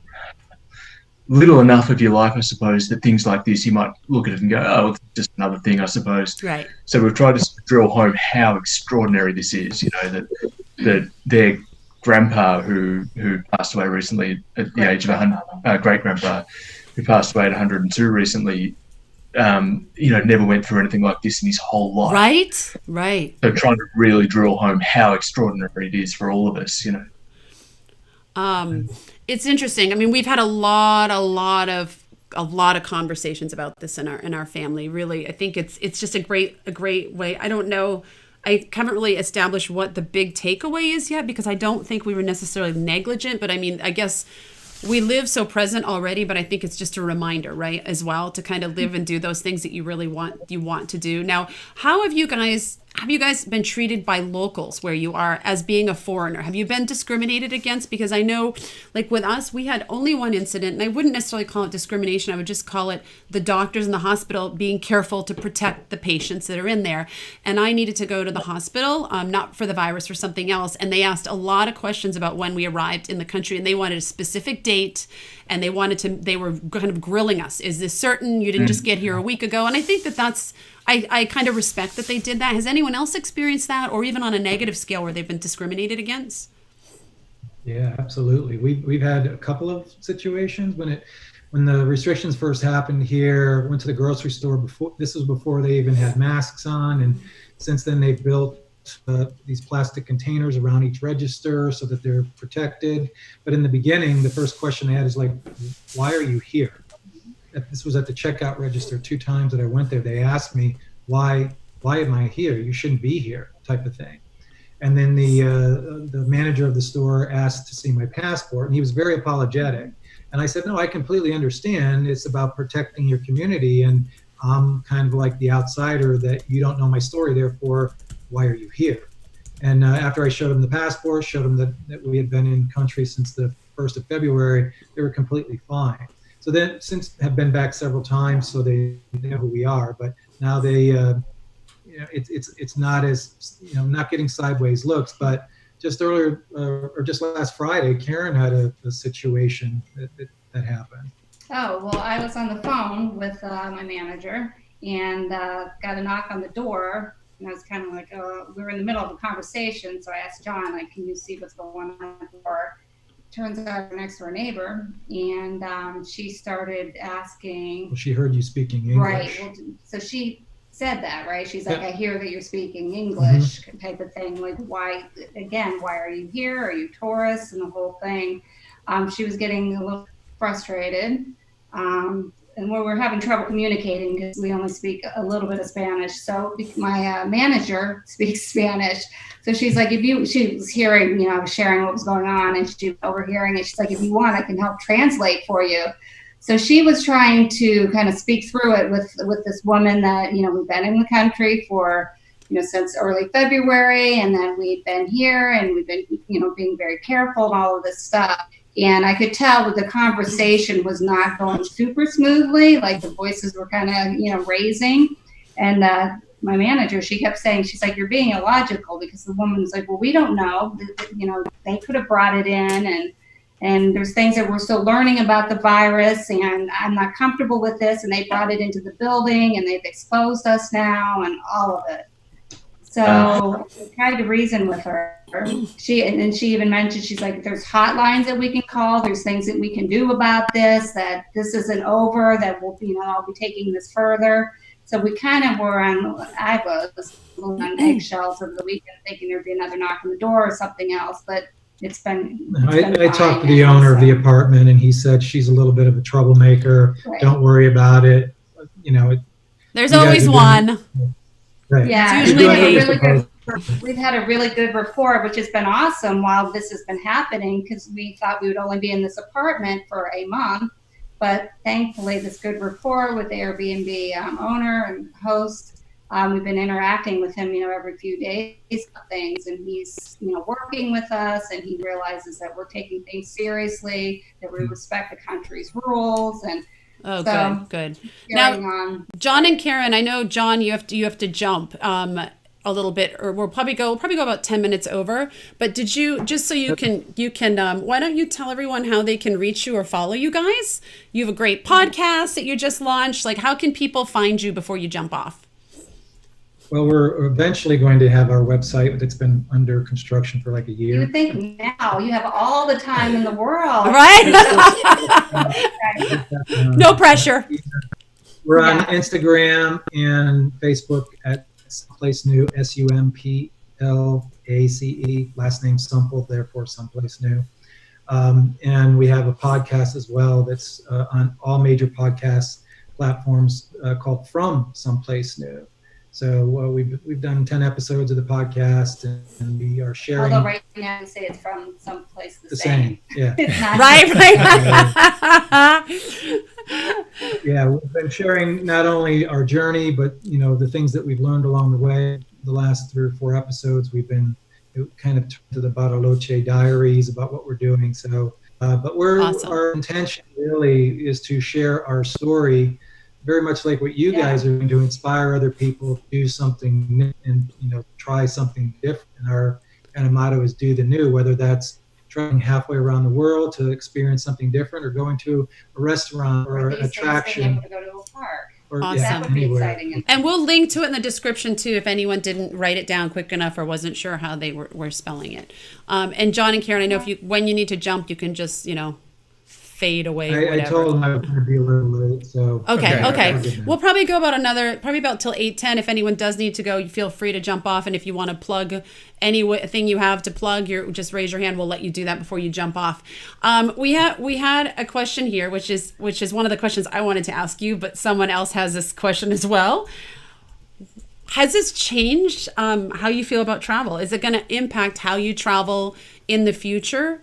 little enough of your life, I suppose, that things like this, you might look at it and go, oh, it's just another thing, I suppose. Right. So we've tried to drill home how extraordinary this is, that their grandpa who passed away recently at the age of 100, great-grandpa who passed away at 102 recently, never went through anything like this in his whole life. Right. So trying to really drill home how extraordinary it is for all of us, It's interesting. I mean, we've had a lot of conversations about this in our family. Really, I think it's just a great way. I don't know. I haven't really established what the big takeaway is yet, because I don't think we were necessarily negligent. But I mean, I guess we live so present already. But I think it's just a reminder, right, as well, to kind of live and do those things that you really want to do. Now, how have you guys been treated by locals where you are as being a foreigner? Have you been discriminated against? Because I know, like with us, we had only one incident, and I wouldn't necessarily call it discrimination. I would just call it the doctors in the hospital being careful to protect the patients that are in there. And I needed to go to the hospital, not for the virus, for something else. And they asked a lot of questions about when we arrived in the country, and they wanted a specific date, and they were kind of grilling us. Is this certain? You didn't just get here a week ago? And I think that's, I kind of respect that they did that. Has anyone else experienced that, or even on a negative scale where they've been discriminated against? Yeah, absolutely. We've had a couple of situations when the restrictions first happened here. Went to the grocery store before they even had masks on, and since then they've built these plastic containers around each register so that they're protected. But in the beginning, the first question I had is like, why are you here? This was at the checkout register 2 times that I went there. They asked me, why am I here? You shouldn't be here, type of thing. And then the manager of the store asked to see my passport, and he was very apologetic. And I said, no, I completely understand. It's about protecting your community, and I'm kind of like the outsider that you don't know my story, therefore, why are you here? And after I showed them the passport, showed them that we had been in country since the 1st of February, they were completely fine. So then, since have been back several times, so they know who we are. But now they it's not as, not getting sideways looks. But just earlier, or just last Friday, Karen had a situation that happened. Oh, well, I was on the phone with my manager and got a knock on the door. And I was kind of like, we were in the middle of a conversation. So I asked John, like, can you see what's going on at the door? Turns out our next door neighbor. And she started asking. Well, she heard you speaking English. Right. Well, so she said that, right? She's like, I hear that you're speaking English, type of thing. Like, why are you here? Are you tourists? And the whole thing. She was getting a little frustrated. And we were having trouble communicating because we only speak a little bit of Spanish. So my manager speaks Spanish. So she's like, she was hearing, I was sharing what was going on, and she was overhearing it. She's like, if you want, I can help translate for you. So she was trying to kind of speak through it with this woman that, we've been in the country for, since early February, and then we've been here and we've been, being very careful and all of this stuff. And I could tell that the conversation was not going super smoothly, like the voices were kind of, raising. And my manager, she kept saying, she's like, you're being illogical, because the woman was like, well, we don't know. They could have brought it in, and there's things that we're still learning about the virus, and I'm not comfortable with this. And they brought it into the building, and they've exposed us now, and all of it. So I tried to reason with her. She even mentioned, she's like, there's hotlines that we can call. There's things that we can do about this, that this isn't over, that we'll, I'll be taking this further. So we kind of were I was on eggshells over the weekend, thinking there'd be another knock on the door or something else, but it's been I talked to the owner of the apartment, and he said she's a little bit of a troublemaker. Right. Don't worry about it. There's always one. Right. Yeah, we've had a really good rapport, which has been awesome while this has been happening, because we thought we would only be in this apartment for a month. But thankfully, this good rapport with the Airbnb owner and host, we've been interacting with him, every few days, things, and he's, working with us, and he realizes that we're taking things seriously, that we respect the country's rules, and good. Now, John and Karen, I know, John, you have to jump a little bit, or we'll probably go about 10 minutes over. But did you, just so you can why don't you tell everyone how they can reach you or follow you guys? You have a great podcast that you just launched. Like, how can people find you before you jump off? Well, we're eventually going to have our website that's been under construction for like a year. You would think now you have all the time in the world. Right? No pressure. We're on Instagram and Facebook at Someplace New, SUMPLACE, last name Sumple, therefore Someplace New. And we have a podcast as well that's on all major podcast platforms called From Someplace New. So we've done 10 episodes of the podcast, and we are sharing. Although right now we say it's from someplace the same. Yeah. Right. Yeah, we've been sharing not only our journey, but the things that we've learned along the way. The last 3 or 4 episodes, we've been kind of to the Bariloche diaries about what we're doing. So, but awesome. Our intention really is to share our story, very much like what you guys are doing, to inspire other people to do something new and try something different. And our kind of motto is do the new, whether that's traveling halfway around the world to experience something different, or going to a restaurant or an attraction. To go to a park. Or, awesome. That would be exciting. And we'll link to it in the description too, if anyone didn't write it down quick enough or wasn't sure how they were spelling it. And John and Karen, I know when you need to jump, you can just fade away. I told them I was going to be a little late, so okay. We'll probably go about about till 8:10. If anyone does need to go, you feel free to jump off, and if you want to plug anything you have to plug, just raise your hand. We'll let you do that before you jump off. We had a question here, which is one of the questions I wanted to ask you, but someone else has this question as well. Has this changed how you feel about travel? Is it going to impact how you travel in the future?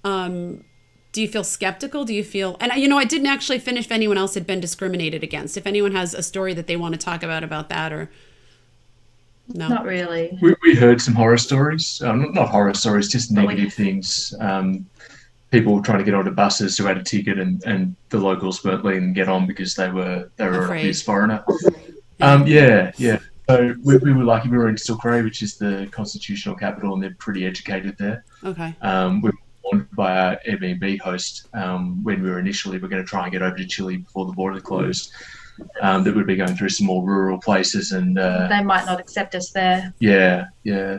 Do you feel skeptical? Do you feel, and I didn't actually finish if anyone else had been discriminated against. If anyone has a story that they want to talk about that, or no? Not really. We heard some horror stories, not horror stories, just negative things. People trying to get onto buses who had a ticket, and the locals weren't letting them get on because they were an obvious foreigner. Yeah. So we were lucky. We were in Stilcray, which is the constitutional capital, and they're pretty educated there. Okay. We were warned by our Airbnb host when we were initially going to try and get over to Chile before the border closed. That we'd be going through some more rural places, and they might not accept us there. Yeah.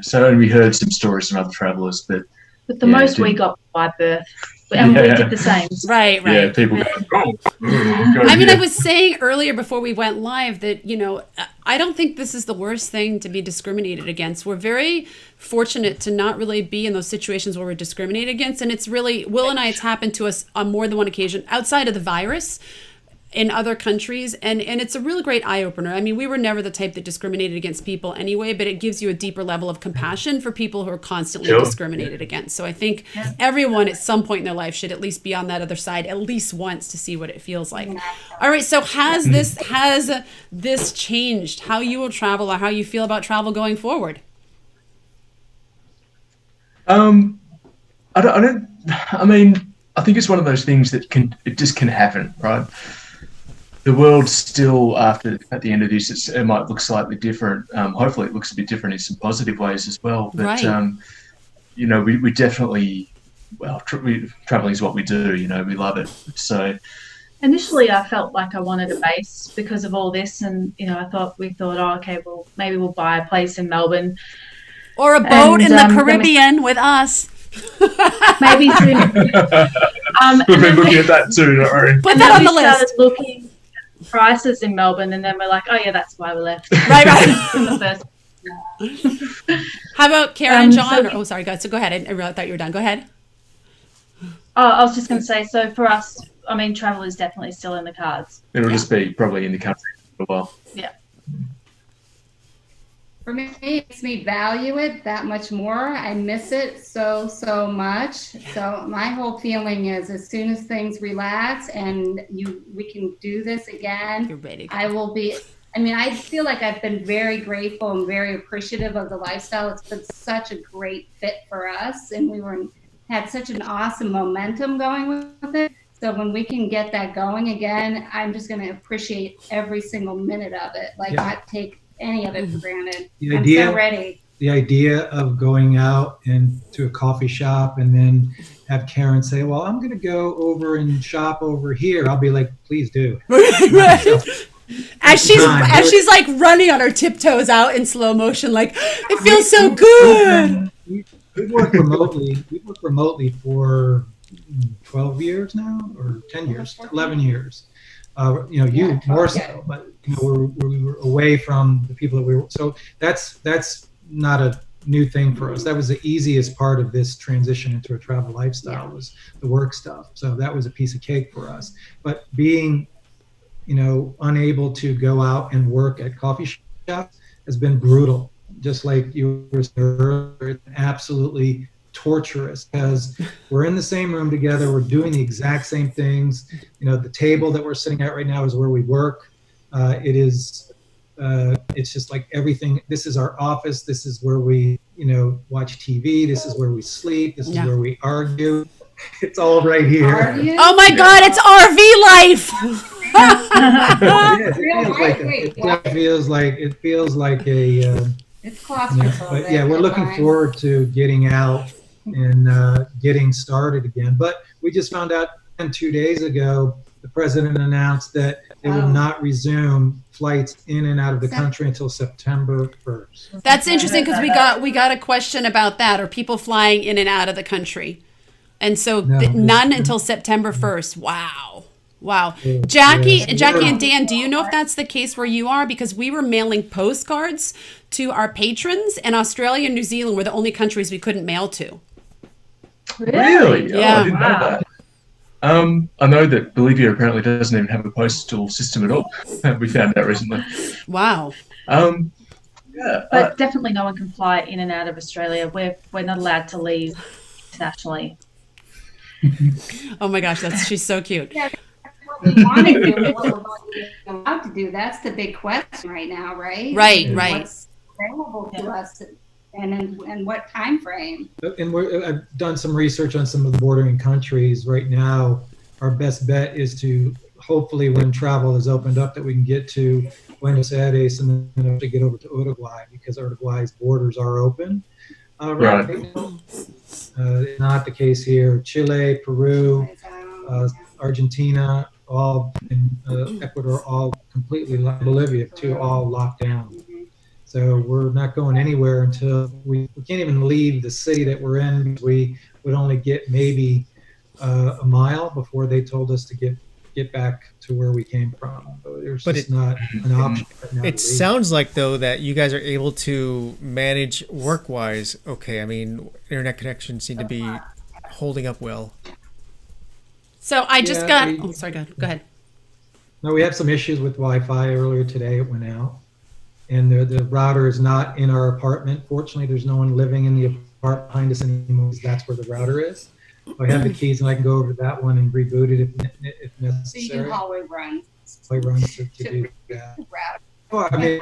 So and we heard some stories from other travellers, but the most we got by birth. And we did the same. Right. Yeah, people go. I mean, I was saying earlier before we went live that, I don't think this is the worst thing to be discriminated against. We're very fortunate to not really be in those situations where we're discriminated against. And it's really, Will and I, it's happened to us on more than one occasion outside of the virus in other countries. And it's a really great eye-opener. I mean, we were never the type that discriminated against people anyway, but it gives you a deeper level of compassion for people who are constantly discriminated against. So I think everyone at some point in their life should at least be on that other side at least once to see what it feels like. All right, so has this changed how you will travel or how you feel about travel going forward? I think it's one of those things that it just can happen, right? The world still, at the end of this, it might look slightly different. Hopefully it looks a bit different in some positive ways as well. But, we definitely, traveling is what we do, we love it. So initially I felt like I wanted a base because of all this. And, we thought, oh, okay, well, maybe we'll buy a place in Melbourne. Or a boat in the Caribbean with us. Maybe soon. We've been looking at that too, don't worry. Put that on the list. Started looking at prices in Melbourne, and then we're like, oh yeah, that's why we left. Right. From the first. How about Karen, John? Sorry, guys. So go ahead. I thought you were done. Go ahead. Oh, I was just going to say. So for us, travel is definitely still in the cards. It'll just be probably in the country for a while. Yeah. For me, it makes me value it that much more. I miss it so much. So my whole feeling is as soon as things relax and we can do this again, you're ready. I will be. I feel like I've been very grateful and very appreciative of the lifestyle. It's been such a great fit for us, and had such an awesome momentum going with it. So when we can get that going again, I'm just going to appreciate every single minute of it. Not take any of it for granted. I'm so ready. The idea of going out and to a coffee shop and then have Karen say, well, I'm going to go over and shop over here. I'll be like, please do. As she's like running on her tiptoes out in slow motion, like it feels so good. We work remotely for 12 years now, or 10 years, 11 years. You more so, but we were away from the people that we were. So that's not a new thing for us. That was the easiest part of this transition into a travel lifestyle was the work stuff. So that was a piece of cake for us. But being, unable to go out and work at coffee shops has been brutal. Just like you were saying earlier, it's absolutely torturous because we're in the same room together. We're doing the exact same things. The table that we're sitting at right now is where we work. It's just like everything. This is our office. This is where we, watch TV. This is where we sleep. This is where we argue. It's all right here. Oh my God, it's RV life. It feels like a. It's claustrophobic. But we're looking forward to getting out and getting started again. But we just found out 2 days ago, the president announced that they will not resume flights in and out of the country until September 1st. That's interesting because we got a question about that. Are people flying in and out of the country? And so none until September 1st. Wow. Jackie and Dan, do you know if that's the case where you are? Because we were mailing postcards to our patrons, and Australia and New Zealand were the only countries we couldn't mail to. Really? Yeah. Oh, I didn't know that. I know that Bolivia apparently doesn't even have a postal system at all. We found out recently. Wow. But definitely no one can fly in and out of Australia. We're not allowed to leave internationally. Oh my gosh, she's so cute. Yeah, what we want to do and what we're allowed to do, that's the big question right now, right? Right. What's available to us and in what time frame? And I've done some research on some of the bordering countries. Right now, our best bet is to hopefully when travel is opened up that we can get to Buenos Aires and then to get over to Uruguay, because Uruguay's borders are open. Right now, not the case here. Chile, Peru, Argentina, all in Ecuador, all completely, Bolivia too, all locked down. So we're not going anywhere until we can't even leave the city that we're in. We would only get maybe a mile before they told us to get back to where we came from. So there's just not an option right now. It sounds like, though, that you guys are able to manage work-wise. Okay, I mean, internet connections seem to be holding up well. So I just sorry, go ahead. No, we had some issues with Wi-Fi earlier today. It went out. And the router is not in our apartment. Fortunately, there's no one living in the apartment behind us anymore, because that's where the router is. I have the keys, and I can go over to that one and reboot it if necessary. So you can hallway run. Hallway runs to do that. Well, I mean,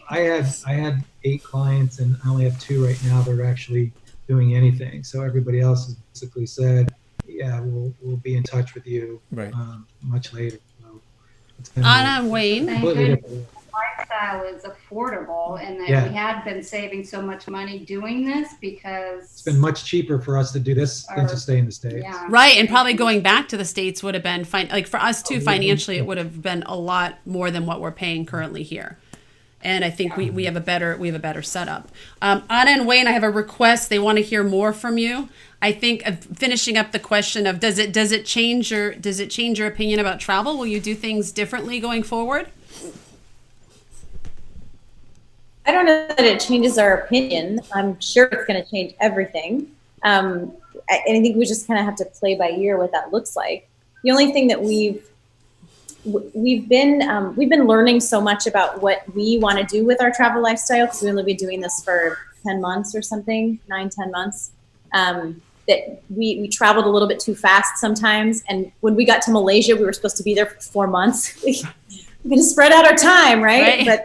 I had 8 clients, and I only have 2 right now that are actually doing anything. So everybody else has basically said, "Yeah, we'll be in touch with you much later." So Anna, Wayne. Lifestyle is affordable, and that we had been saving so much money doing this because it's been much cheaper for us to do this than to stay in the States. Yeah. Right, and probably going back to the States would have been fine. Like for us too, financially, it would have been a lot more than what we're paying currently here. And I think we have a better setup. Anna and Wayne, I have a request. They want to hear more from you. I think finishing up the question of does it change your opinion about travel? Will you do things differently going forward? I don't know that it changes our opinion. I'm sure it's going to change everything. I think we just kind of have to play by ear what that looks like. The only thing that we've been learning so much about what we want to do with our travel lifestyle, because we've only been doing this for 10 months or something, 9-10 months. That we traveled a little bit too fast sometimes, and when we got to Malaysia, we were supposed to be there for 4 months. We're going to spread out our time, right? But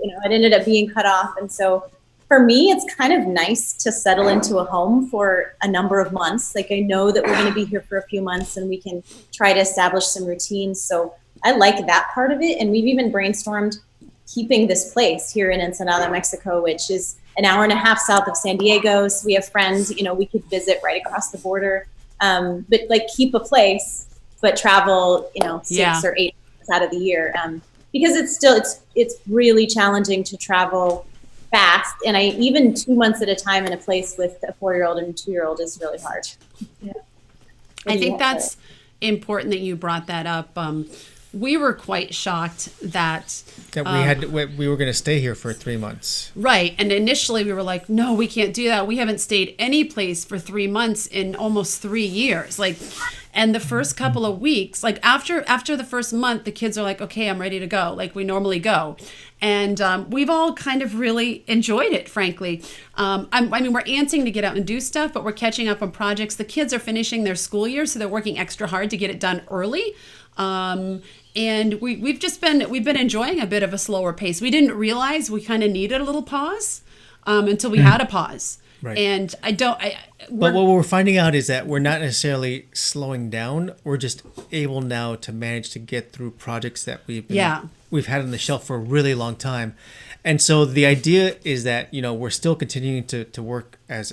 it ended up being cut off. And so for me, it's kind of nice to settle into a home for a number of months. Like I know that we're going to be here for a few months and we can try to establish some routines. So I like that part of it. And we've even brainstormed keeping this place here in Ensenada, Mexico, which is an hour and a half south of San Diego. So we have friends, we could visit right across the border, but like keep a place, but travel, 6 or 8 months out of the year. Because it's really challenging to travel fast, and even 2 months at a time in a place with a 4-year-old and a 2-year-old is really hard. Yeah, I think that's important that you brought that up. We were quite shocked that we were going to stay here for 3 months. Right, and initially we were like, no, we can't do that. We haven't stayed any place for 3 months in almost 3 years. And the first couple of weeks, like after the first month, the kids are like, okay, I'm ready to go, like we normally go. And we've all kind of really enjoyed it, frankly. We're antsing to get out and do stuff, but we're catching up on projects. The kids are finishing their school year, so they're working extra hard to get it done early. And we've been enjoying a bit of a slower pace. We didn't realize we kind of needed a little pause until we had a pause. Right. And but what we're finding out is that we're not necessarily slowing down. We're just able now to manage to get through projects that we've had on the shelf for a really long time. And so the idea is that, we're still continuing to work as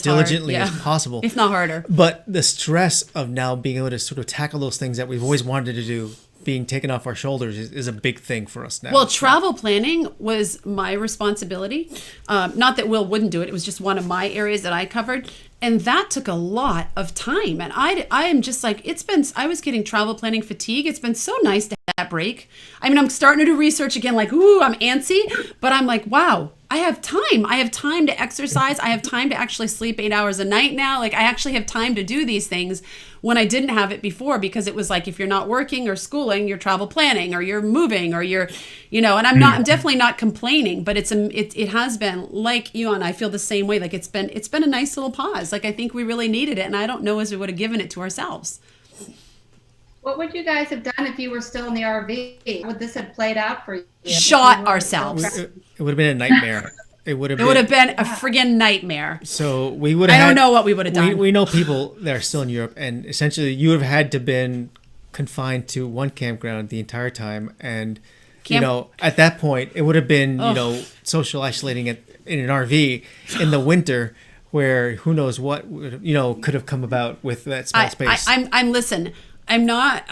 diligently as possible. If not harder. But the stress of now being able to sort of tackle those things that we've always wanted to do being taken off our shoulders is a big thing for us now. Well, travel planning was my responsibility. Not that Will wouldn't do it. It was just one of my areas that I covered. And that took a lot of time. And I am just like, I was getting travel planning fatigue. It's been so nice to have that break. I'm starting to do research again, like, ooh, I'm antsy. But I'm like, wow, I have time. I have time to exercise. I have time to actually sleep 8 hours a night now. Like I actually have time to do these things when I didn't have it before, because it was like, if you're not working or schooling, you're travel planning or you're moving or you're, and I'm definitely not complaining, but it has been like you and I feel the same way. Like it's been a nice little pause. Like I think we really needed it. And I don't know as we would have given it to ourselves. What would you guys have done if you were still in the RV? How would this have played out for you? Shot ourselves. It would have been a nightmare. It would have been a friggin' nightmare. So we would have. I don't know what we would have done. We know people that are still in Europe, and essentially you would have had to been confined to one campground the entire time. And, at that point, it would have been, social isolating it in an RV in the winter where who knows what, could have come about with that small space. Listen, I'm not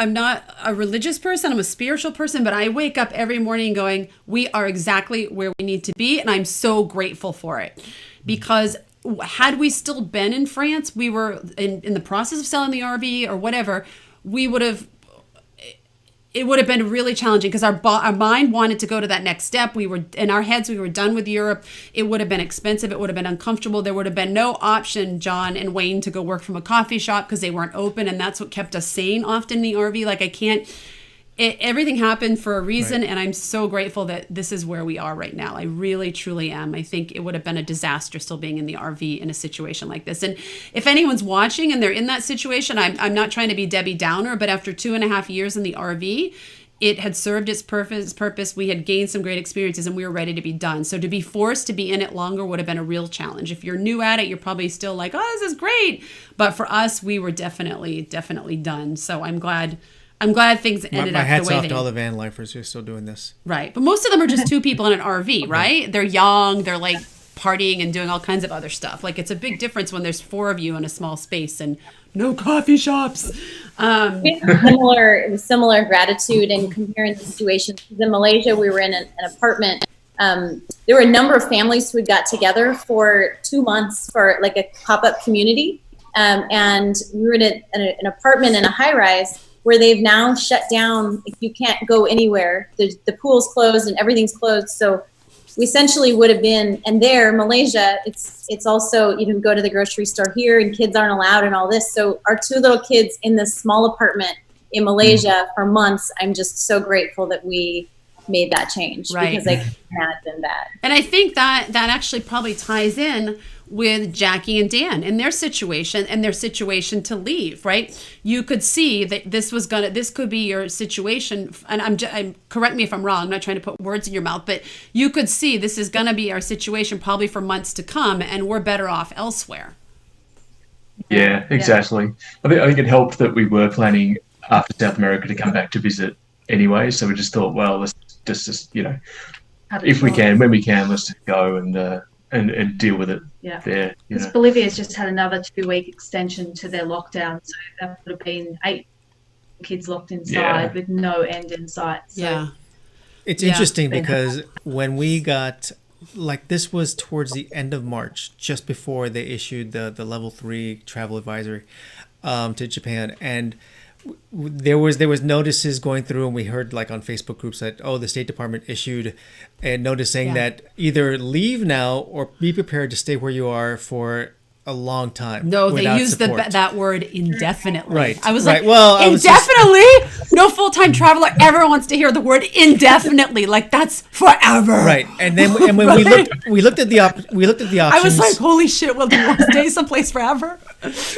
a religious person. I'm a spiritual person, but I wake up every morning going, we are exactly where we need to be. And I'm so grateful for it, because had we still been in France, we were in the process of selling the RV or whatever, it would have been really challenging, because our mind wanted to go to that next step. We were in our heads, we were done with Europe. It would have been expensive. It would have been uncomfortable. There would have been no option, John and Wayne, to go work from a coffee shop because they weren't open. And that's what kept us sane often in the RV. Like everything happened for a reason. Right. And I'm so grateful that this is where we are right now. I really, truly am. I think it would have been a disaster still being in the RV in a situation like this. And if anyone's watching and they're in that situation, I'm not trying to be Debbie Downer, but after 2.5 years in the RV, it had served its purpose. We had gained some great experiences and we were ready to be done. So to be forced to be in it longer would have been a real challenge. If you're new at it, you're probably still like, oh, this is great. But for us, we were definitely done. So I'm glad things ended up the way they did. My hat's off to all the van lifers who are still doing this. Right. But most of them are just two people in an RV, right? They're young. They're like partying and doing all kinds of other stuff. Like, it's a big difference when there's 4 of you in a small space and no coffee shops. We had similar gratitude in comparing the situations. In Malaysia, we were in an apartment. There were a number of families who had got together for 2 months for like a pop-up community. And we were in an apartment in a high-rise where they've now shut down. If you can't go anywhere, the pool's closed and everything's closed. So we essentially would have been, and there, Malaysia, it's also, you can go to the grocery store here and kids aren't allowed and all this. So our 2 little kids in this small apartment in Malaysia for months, I'm just so grateful that we made that change, right? Because I can't imagine that. And I think that actually probably ties in with Jackie and Dan and their situation to leave, right? You could see that this could be your situation. And I'm correct me if I'm wrong. I'm not trying to put words in your mouth, but you could see this is going to be our situation probably for months to come, and we're better off elsewhere. Yeah, exactly. I think it helped that we were planning after South America to come back to visit anyway. So we just thought, well, let's just if we can, when we can, let's just go and deal with it. Yeah. There. Because Bolivia's just had another 2-week extension to their lockdown, so that would have been 8 kids locked inside with no end in sight. So, it's interesting because when we got, like, this was towards the end of March, just before they issued the level 3 travel advisory to Japan, and there was notices going through, and we heard like on Facebook groups that the State Department issued a notice saying that either leave now or be prepared to stay where you are for a long time. No, they used that word indefinitely. Right. I was right. like, well, indefinitely? No full-time traveler ever wants to hear the word indefinitely. Like, that's forever. Right. And then when we looked at the options. I was like, holy shit, well, do you want to stay someplace forever?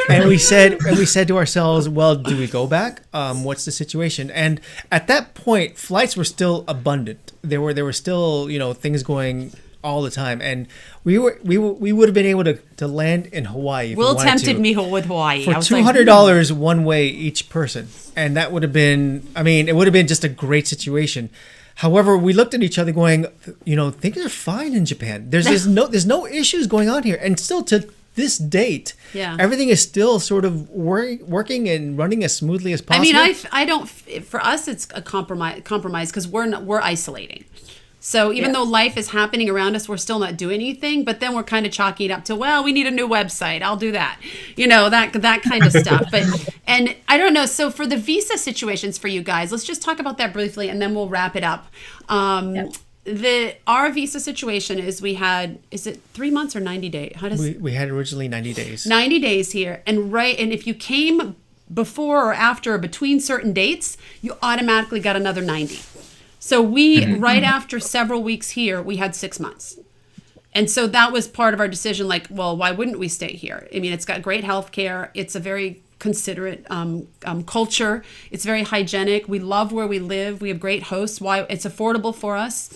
And we said to ourselves, well, do we go back? What's the situation? And at that point, flights were still abundant. There were still, things going all the time, and we would have been able to land in Hawaii. Will tempted me with Hawaii for $200 one way each person, and that would have been. I mean, it would have been just a great situation. However, we looked at each other, going, things are fine in Japan. There's no issues going on here, and still to this date, everything is still sort of working and running as smoothly as possible. I mean, I don't. For us, it's a compromise because we're isolating. So even though life is happening around us, we're still not doing anything. But then we're kind of chalking it up to, well, we need a new website. I'll do that. That kind of stuff. And I don't know. So for the visa situations for you guys, let's just talk about that briefly, and then we'll wrap it up. Our visa situation is is it 3 months or 90 days? We had originally 90 days. 90 days here. And if you came before or after or between certain dates, you automatically got another 90. So right after several weeks here, we had 6 months. And so that was part of our decision, like, well, why wouldn't we stay here? I mean, it's got great health care. It's a very considerate culture. It's very hygienic. We love where we live. We have great hosts. Why it's affordable for us.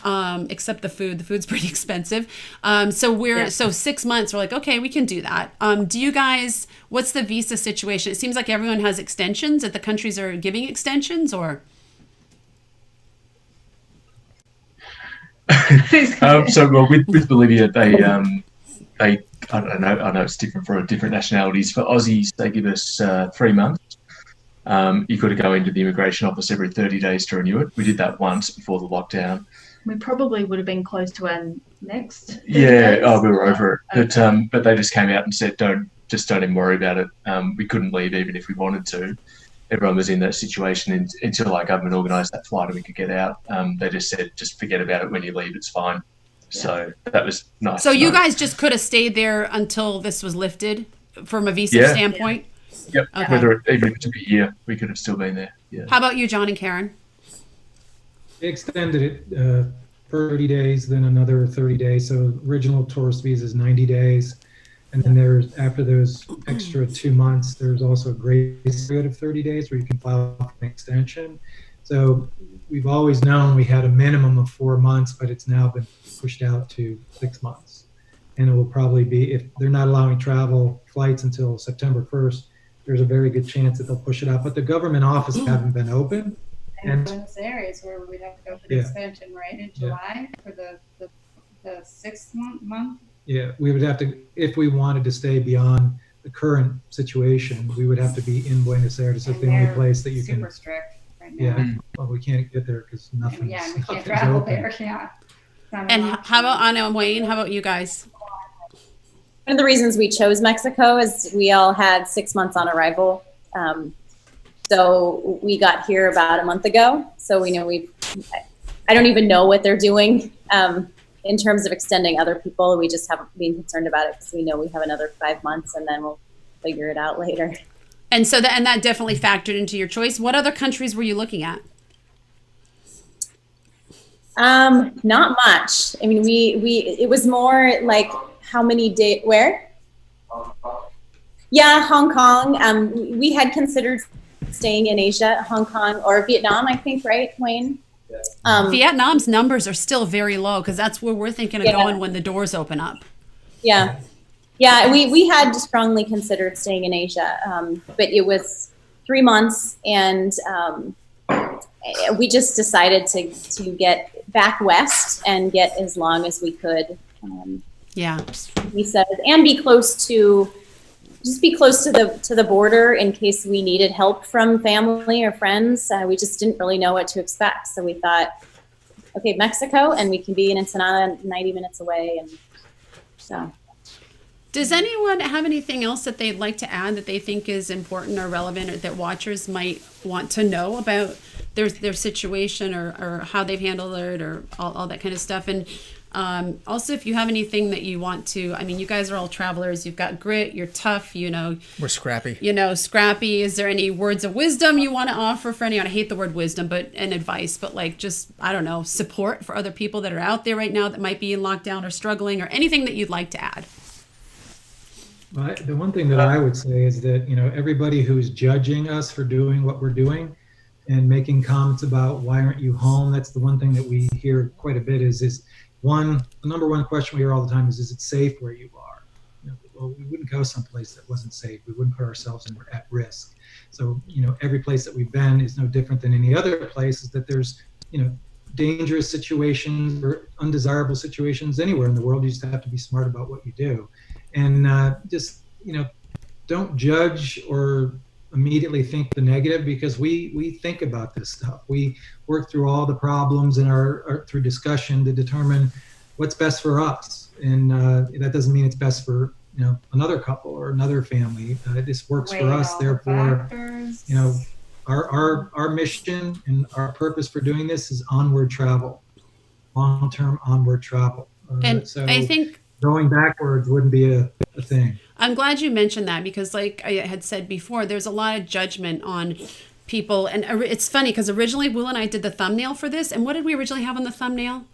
except the food. The food's pretty expensive. So 6 months, we're like, okay, we can do that. Do you guys, what's the visa situation? It seems like everyone has extensions, that the countries are giving extensions, or? With Bolivia, they I don't know. I know it's different for different nationalities. For Aussies, they give us 3 months. You've got to go into the immigration office every 30 days to renew it. We did that once before the lockdown. We probably would have been close to our next. Yeah, we were over it. Okay. But they just came out and said, don't even worry about it. We couldn't leave even if we wanted to. Everyone was in that situation until our government organised that flight and we could get out. They just said, just forget about it when you leave, it's fine. Yeah. So that was nice. So you guys just could have stayed there until this was lifted from a visa standpoint? Yep. Okay. Even if it took a year, we could have still been there. Yeah. How about you, John and Karen? They extended it for 30 days, then another 30 days. So original tourist visa is 90 days. And then there's, after those extra 2 months, there's also a grace period of 30 days where you can file for an extension. So we've always known we had a minimum of 4 months, but it's now been pushed out to 6 months. And it will probably be, if they're not allowing travel flights until September 1st, there's a very good chance that they'll push it out. But the government offices haven't been open. And Buenos Aires, where we'd have to go for the extension, right, in July for the 6th month? Yeah, we would have to, if we wanted to stay beyond the current situation, we would have to be in Buenos Aires. It's the only place that you can. Super strict right now. Yeah, well, we can't get there because nothing. Yeah, we can't travel there. Yeah. And how about Anna and Wayne? How about you guys? One of the reasons we chose Mexico is we all had 6 months on arrival. So we got here about a month ago. So we know I don't even know what they're doing in terms of extending other people. We just haven't been concerned about it because we know we have another 5 months and then we'll figure it out later. And so that definitely factored into your choice. What other countries were you looking at? Not much. I mean, it was more like how many days, where? Yeah, Hong Kong. We had considered staying in Asia, Hong Kong or Vietnam, I think, right, Wayne? Vietnam's numbers are still very low because that's where we're thinking of going when the doors open up. Yeah. Yeah, we had strongly considered staying in Asia, but it was 3 months and we just decided to get back west and get as long as we could. We said, and be close to the border in case we needed help from family or friends. We just didn't really know what to expect. So we thought, okay, Mexico, and we can be in Ensenada 90 minutes away. And so. Does anyone have anything else that they'd like to add that they think is important or relevant or that watchers might want to know about their situation or how they've handled it or all that kind of stuff? And also, if you have anything that you want to, I mean, you guys are all travelers. You've got grit. You're tough. We're scrappy. Scrappy. Is there any words of wisdom you want to offer for anyone? I hate the word wisdom, and advice, but like just, I don't know, support for other people that are out there right now that might be in lockdown or struggling, or anything that you'd like to add. Well, the one thing that I would say is that, everybody who's judging us for doing what we're doing and making comments about why aren't you home, that's the one thing that we hear quite a bit is the number one question we hear all the time is it safe where you are? Well, we wouldn't go someplace that wasn't safe. We wouldn't put ourselves at risk. So, every place that we've been is no different than any other place, is that there's, dangerous situations or undesirable situations anywhere in the world. You just have to be smart about what you do. And don't judge or immediately think the negative, because we think about this stuff. We work through all the problems in our through discussion to determine what's best for us. And that doesn't mean it's best for another couple or another family. This works for us. Therefore, our mission and our purpose for doing this is onward travel, long-term onward travel. And so I think going backwards wouldn't be a thing. I'm glad you mentioned that, because like I had said before, there's a lot of judgment on people. And it's funny because originally Will and I did the thumbnail for this. And what did we originally have on the thumbnail?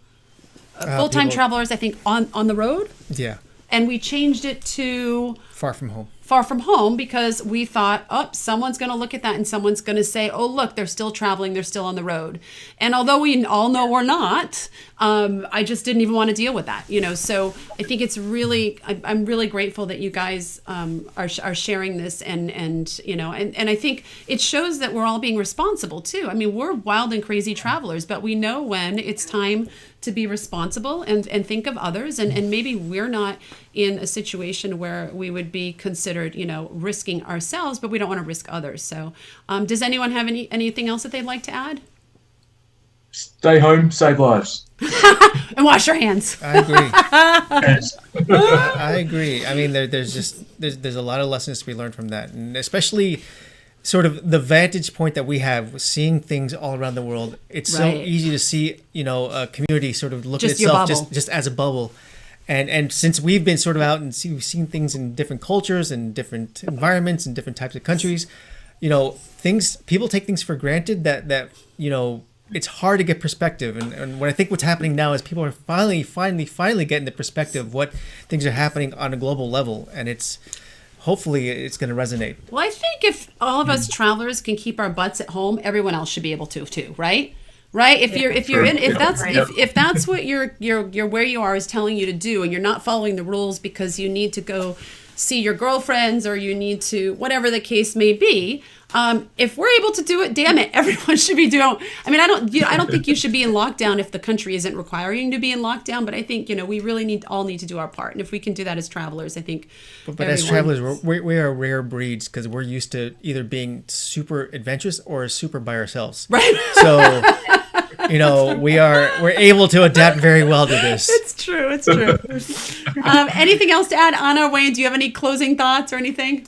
Full-time travelers, I think, on the road. Yeah. And we changed it to Far from home. far from home because we thought, oh, someone's going to look at that and someone's going to say, oh, look, they're still traveling, they're still on the road. And although we all know we're not, I just didn't even want to deal with that, So I think it's really, I'm really grateful that you guys are sharing this, and I think it shows that we're all being responsible too. I mean, we're wild and crazy travelers, but we know when it's time to be responsible and think of others, and maybe we're not in a situation where we would be considered, risking ourselves, but we don't want to risk others. So does anyone have anything else that they'd like to add? Stay home, save lives. And wash your hands. I agree. Yes. I agree. I mean, there's a lot of lessons to be learned from that, and especially sort of the vantage point that we have, seeing things all around the world. It's so easy to see, a community sort of look at itself just as a bubble. And since we've been sort of out and we've seen things in different cultures and different environments and different types of countries, people take things for granted that it's hard to get perspective. And what I think what's happening now is people are finally getting the perspective of what things are happening on a global level. And hopefully it's going to resonate. Well, I think if all of us travelers can keep our butts at home, everyone else should be able to too, right? Right? If that's what your where you are is telling you to do, and you're not following the rules because you need to go see your girlfriends or you need to, whatever the case may be, if we're able to do it, damn it, everyone should be doing. I mean, I don't think you should be in lockdown if the country isn't requiring you to be in lockdown. But I think we really all need to do our part, and if we can do that as travelers, I think. But as travelers, we are rare breeds because we're used to either being super adventurous or super by ourselves. Right. So. We're able to adapt very well to this. It's true. Anything else to add, Anna, Wayne? Do you have any closing thoughts or anything?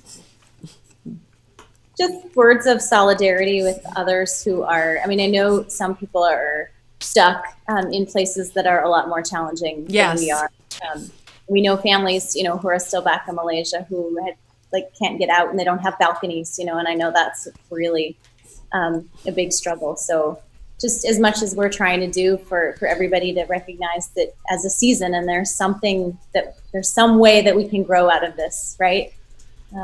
Just words of solidarity with others who are, I know some people are stuck in places that are a lot more challenging than we are. We know families, who are still back in Malaysia who can't get out and they don't have balconies, and I know that's really a big struggle. So just as much as we're trying to do for everybody to recognize that as a season, and there's some way that we can grow out of this, right?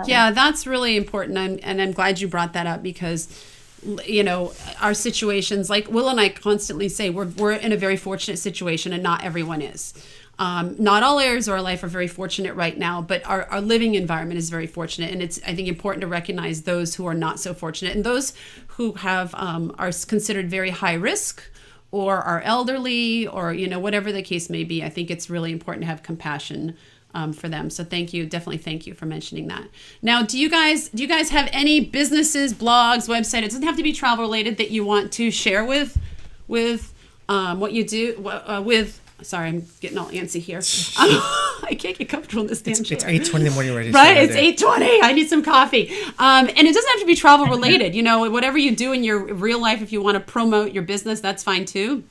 Yeah, that's really important. And I'm glad you brought that up because, our situations, like Will and I constantly say, we're in a very fortunate situation, and not everyone is. Not all areas of our life are very fortunate right now, but our living environment is very fortunate. And it's, I think, important to recognize those who are not so fortunate, and those who have are considered very high risk or are elderly or, whatever the case may be. I think it's really important to have compassion for them. So definitely thank you for mentioning that. Now, do you guys have any businesses, blogs, website? It doesn't have to be travel related that you want to share with what you do with. Sorry, I'm getting all antsy here. I can't get comfortable in this damn chair. It's 8:20 in the morning already. Right, it's 8:20. I need some coffee. And it doesn't have to be travel related. Whatever you do in your real life, if you want to promote your business, that's fine too.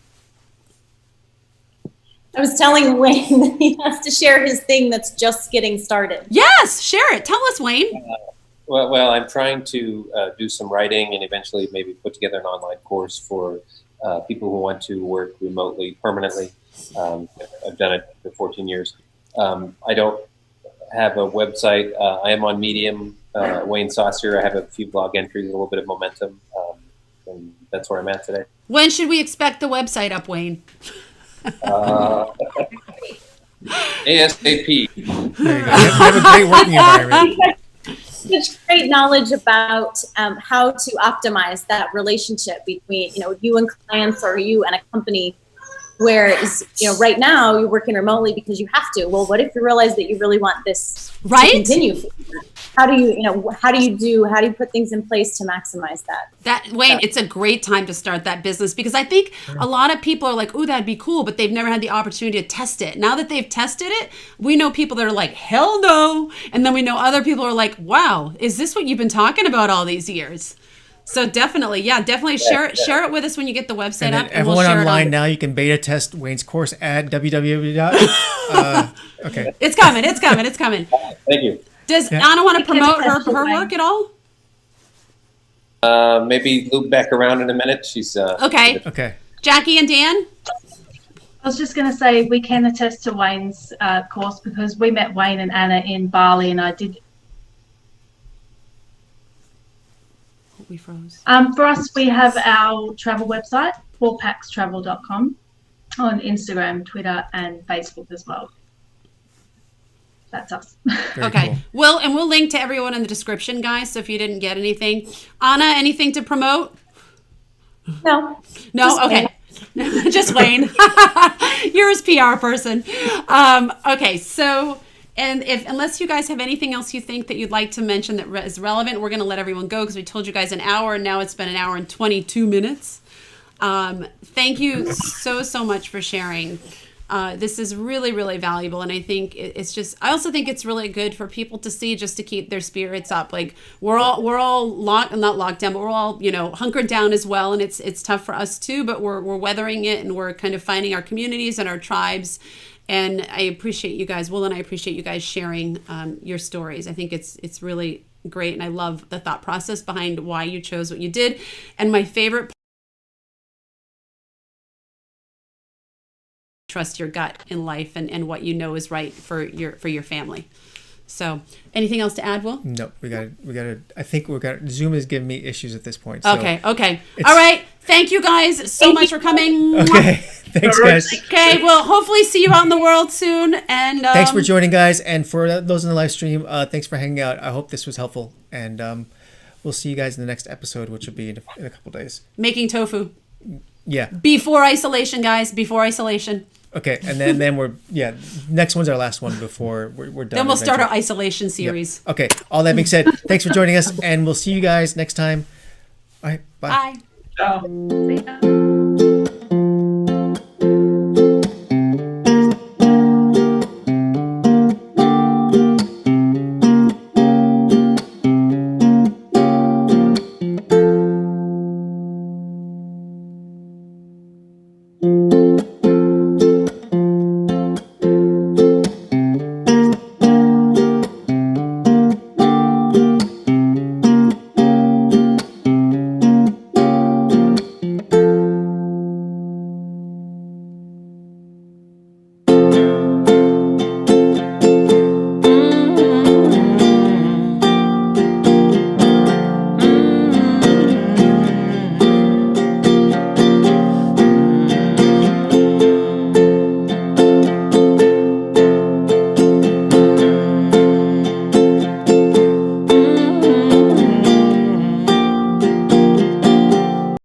I was telling Wayne that he has to share his thing that's just getting started. Yes, share it. Tell us, Wayne. Well, I'm trying to do some writing and eventually maybe put together an online course for people who want to work remotely permanently. I've done it for 14 years. I don't have a website. I am on Medium, Wayne Saucier. I have a few blog entries, a little bit of momentum, and that's where I'm at today. When should we expect the website up, Wayne? ASAP. There you go. You have a great working environment. Such great knowledge about how to optimize that relationship between you and clients or you and a company. Whereas, right now you're working remotely because you have to. Well, what if you realize that you really want this to continue? How do you put things in place to maximize that? Wayne, it's a great time to start that business because I think a lot of people are like, "Ooh, that'd be cool," but they've never had the opportunity to test it. Now that they've tested it, we know people that are like, "Hell no," and then we know other people are like, "Wow, is this what you've been talking about all these years?" So definitely share it with us when you get the website up. And everyone online now, you can beta test Wayne's course at www. Okay. It's coming. Thank you. Does Anna want to promote her work at all? Maybe loop back around in a minute. She's okay. Jackie and Dan? I was just going to say we can attest to Wayne's course because we met Wayne and Anna in Bali, and I did we froze. For us, we have our travel website, fourpackstravel.com, on Instagram, Twitter, and Facebook as well. That's us. Very Okay. cool. We'll link to everyone in the description, guys. So if you didn't get anything, Anna, anything to promote? No. No. Just Okay. Just Wayne. You're his PR person. Okay. So, and unless you guys have anything else you think that you'd like to mention that is relevant, we're going to let everyone go because we told you guys an hour, and now it's been an hour and 22 minutes. Thank you so much for sharing. This is really, really valuable. And I think I also think it's really good for people to see, just to keep their spirits up. Like we're all not locked down, but we're all, hunkered down as well. And it's tough for us too, but we're weathering it, and we're kind of finding our communities and our tribes. And I appreciate you guys, Will and I appreciate you guys sharing your stories. I think it's really great. And I love the thought process behind why you chose what you did. And my favorite, trust your gut in life and what you know is right for your family. So anything else to add, Will? No, we got to, I think Zoom is giving me issues at this point. So Okay. All right. Thank you guys so much for coming. Okay. Thanks, guys. Okay. We'll hopefully see you out in the world soon. And thanks for joining, guys. And for those in the live stream, thanks for hanging out. I hope this was helpful. And we'll see you guys in the next episode, which will be in a couple days. Making tofu. Yeah. Before isolation, guys. Before isolation. Okay, and then we're next one's our last one before we're done. Then we'll start our isolation series. Yep. Okay, all that being said, thanks for joining us, and we'll see you guys next time. All right, bye. Bye. Ciao. See ya.